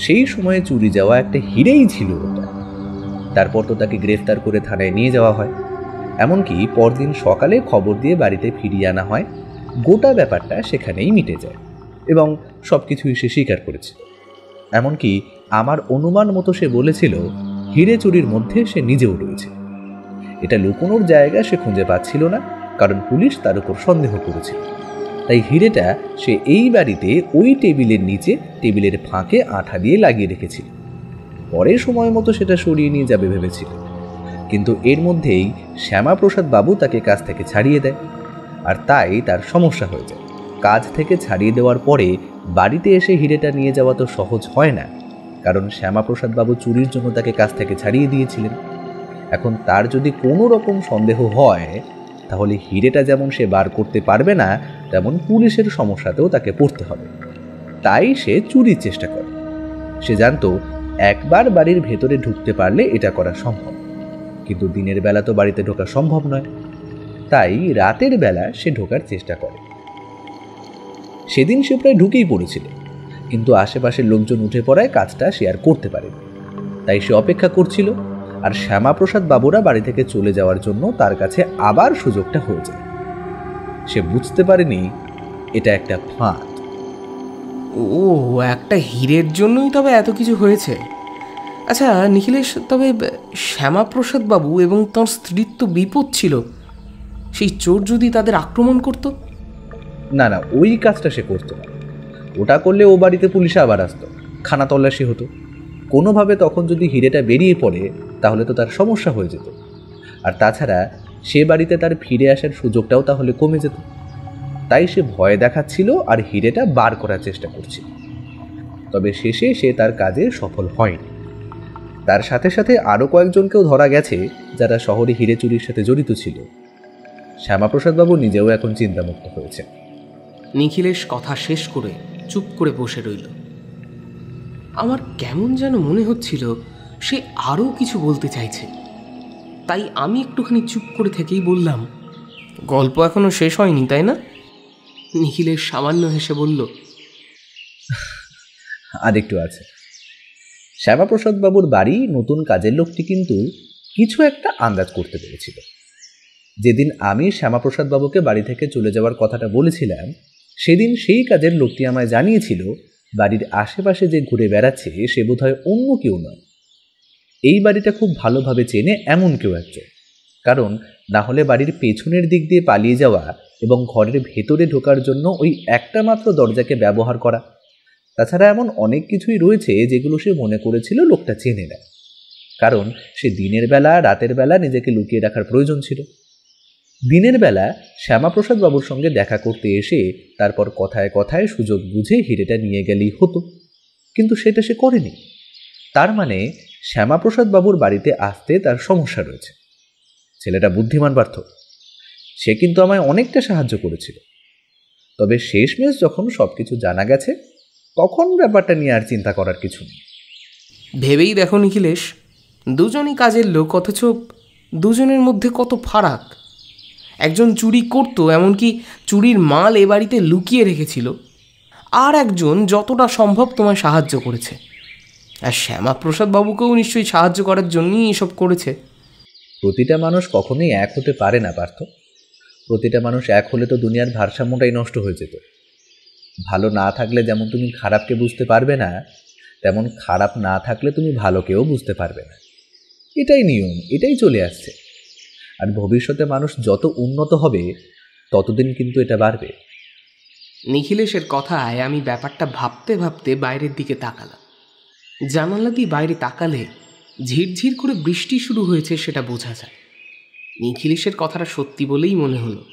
সেই সময়ে চুরি যাওয়া একটা হিরেই ছিল ওটা। তারপর তো তাকে গ্রেফতার করে থানায় নিয়ে যাওয়া হয়, এমনকি পরদিন সকালে খবর দিয়ে বাড়িতে ফিরিয়ে আনা হয়। গোটা ব্যাপারটা সেখানেই মিটে যায় এবং সব কিছুই সে স্বীকার করেছিল। এমনকি আমার অনুমান মতো সে বলেছিল হিরে চুরির মধ্যে সে নিজেও রয়েছে। এটা লুকোনোর জায়গা সে খুঁজে পাচ্ছিল না, কারণ পুলিশ তার উপর সন্দেহ করেছিল। তাই হিরেটা সে এই বাড়িতে ওই টেবিলের নিচে টেবিলের ফাঁকে আঠা দিয়ে লাগিয়ে রেখেছিল। পরে সময় মতো সেটা সরিয়ে নিয়ে যাবে ভেবেছিল, কিন্তু এর মধ্যেই শ্যামাপ্রসাদ বাবু তাকে কাজ থেকে ছাড়িয়ে দেয়, আর তাই তার সমস্যা হয়ে যায়। কাজ থেকে ছাড়িয়ে দেওয়ার পরে বাড়িতে এসে হিরেটা নিয়ে যাওয়া তো সহজ হয় না, কারণ শ্যামাপ্রসাদ বাবু চুরির জন্য তাকে কাজ থেকে ছাড়িয়ে দিয়েছিলেন। এখন তার যদি কোনো রকম সন্দেহ হয়, তাহলে হিরেটা যেমন সে বার করতে পারবে না, তেমন পুলিশের সমস্যাতেও তাকে পড়তে হবে। তাই সে চুরির চেষ্টা করে। সে জানতো একবার বাড়ির ভেতরে ঢুকতে পারলে এটা করা সম্ভব, কিন্তু দিনের বেলা তো বাড়িতে ঢোকা সম্ভব নয়। তাই রাতের বেলা সে ঢোকার চেষ্টা করে। সেদিন সে প্রায় ঢুকেই পড়েছিল, কিন্তু আশেপাশের লোকজন উঠে পড়ায় কাজটা সে আর করতে পারেনি। তাই সে অপেক্ষা করছিল, আর শ্যামাপ্রসাদ বাবুরা বাড়ি থেকে চলে যাওয়ার জন্য তার কাছে আবার সুযোগটা হয়ে যায়। সে বুঝতে পারেনি এটা একটা ফাঁদ। ও, একটা হীরের জন্যই তবে এত কিছু হয়েছে। আচ্ছা নিখিলেশ, তবে শ্যামাপ্রসাদ বাবু এবং তাঁর স্ত্রীর তো বিপদ ছিল। সেই চোর যদি তাদের আক্রমণ করত? না না, ওই কাজটা সে করতো না। ওটা করলে ও বাড়িতে পুলিশ আবার আসতো, খানা তল্লাশি হতো। কোনোভাবে তখন যদি হিরেটা বেরিয়ে পড়ে, তাহলে তো তার সমস্যা হয়ে যেত। আর তাছাড়া সে বাড়িতে তার ফিরে আসার সুযোগটাও তাহলে কমে যেত। তাই সে ভয় দেখাচ্ছিল আর হিরেটা বার করার চেষ্টা করছিল। তবে শেষে সে তার কাজে সফল হয়নি। তার সাথে সাথে আরও কয়েকজনকেও ধরা গেছে, যারা শহরে হিরে চুরির সাথে জড়িত ছিল। শ্যামাপ্রসাদবাবু নিজেও এখন চিন্তামুক্ত হয়েছে। নিখিলেশ কথা শেষ করে চুপ করে বসে রইল। আমার কেমন যেন মনে হচ্ছিল সে আরও কিছু বলতে চাইছে। তাই আমি একটুখানি চুপ করে থেকেই বললাম, গল্প এখনো শেষ হয়নি, তাই না? নিখিলেশ সামান্য হেসে বলল, আর একটু আছে। শ্যামাপ্রসাদ বাবুর বাড়ি নতুন কাজের লোকটি কিন্তু কিছু একটা আন্দাজ করতে পেরেছিল। যেদিন আমি শ্যামাপ্রসাদ বাবুকে বাড়ি থেকে চলে যাওয়ার কথাটা বলেছিলাম, সেদিন সেই কাজের লোকটি আমায় জানিয়েছিল বাড়ির আশেপাশে যে ঘুরে বেড়াচ্ছে সে বোধহয় অন্য কেউ নয়, এই বাড়িটা খুব ভালোভাবে চেনে এমন কেউ একজন। কারণ না হলে বাড়ির পেছনের দিক দিয়ে পালিয়ে যাওয়া এবং ঘরের ভেতরে ঢোকার জন্য ওই একটা মাত্র দরজাকে ব্যবহার করা। তাছাড়া এমন অনেক কিছুই রয়েছে যেগুলো সে মনে করেছিল লোকটা চেনে না, কারণ সে দিনের বেলা রাতের বেলা নিজেকে লুকিয়ে রাখার প্রয়োজন ছিল। দিনের বেলা শ্যামাপ্রসাদ বাবুর সঙ্গে দেখা করতে এসে তারপর কথায় কথায় সুযোগ বুঝে হিরেটা নিয়ে গেলেই হতো, কিন্তু সেটা সে করেনি। তার মানে শ্যামাপ্রসাদ বাবুর বাড়িতে আসতে তার সমস্যা রয়েছে। ছেলেটা বুদ্ধিমান পার্থ, সে কিন্তু আমায় অনেকটা সাহায্য করেছিল। তবে শেষমেশ যখন সবকিছু জানা গেছে, তখন ব্যাপারটা নিয়ে আর চিন্তা করার কিছু নেই। ভেবেই দেখো নিখিলেশ, দুজনই কাজের লোক, অথচ দুজনের মধ্যে কত ফারাক। একজন চুরি করতো, এমনকি চুরির মাল এ বাড়িতে লুকিয়ে রেখেছিল, আর একজন যতটা সম্ভব তোমায় সাহায্য করেছে। আর শ্যামাপ্রসাদ বাবুকেও নিশ্চয়ই সাহায্য করার জন্যই এসব করেছে। প্রতিটা মানুষ কখনোই এক হতে পারে না পার্থ। প্রতিটা মানুষ এক হলে তো দুনিয়ার ভারসাম্যটাই নষ্ট হয়ে যেত। ভালো না থাকলে যেমন তুমি খারাপকে বুঝতে পারবে না, তেমন খারাপ না থাকলে তুমি ভালোকেও বুঝতে পারবে না। এটাই নিয়ম, এটাই চলে আসছে। আর ভবিষ্যতে মানুষ যত উন্নত হবে ততদিন কিন্তু এটা বাড়বে। নিখিলেশের কথায় আমি ব্যাপারটা ভাবতে ভাবতে বাইরের দিকে তাকালাম। জানালা দিয়ে বাইরে তাকালে ঝিরঝির করে বৃষ্টি শুরু হয়েছে সেটা বোঝা যায়। নিখিলেশের কথাটা সত্যি বলেই মনে হলো।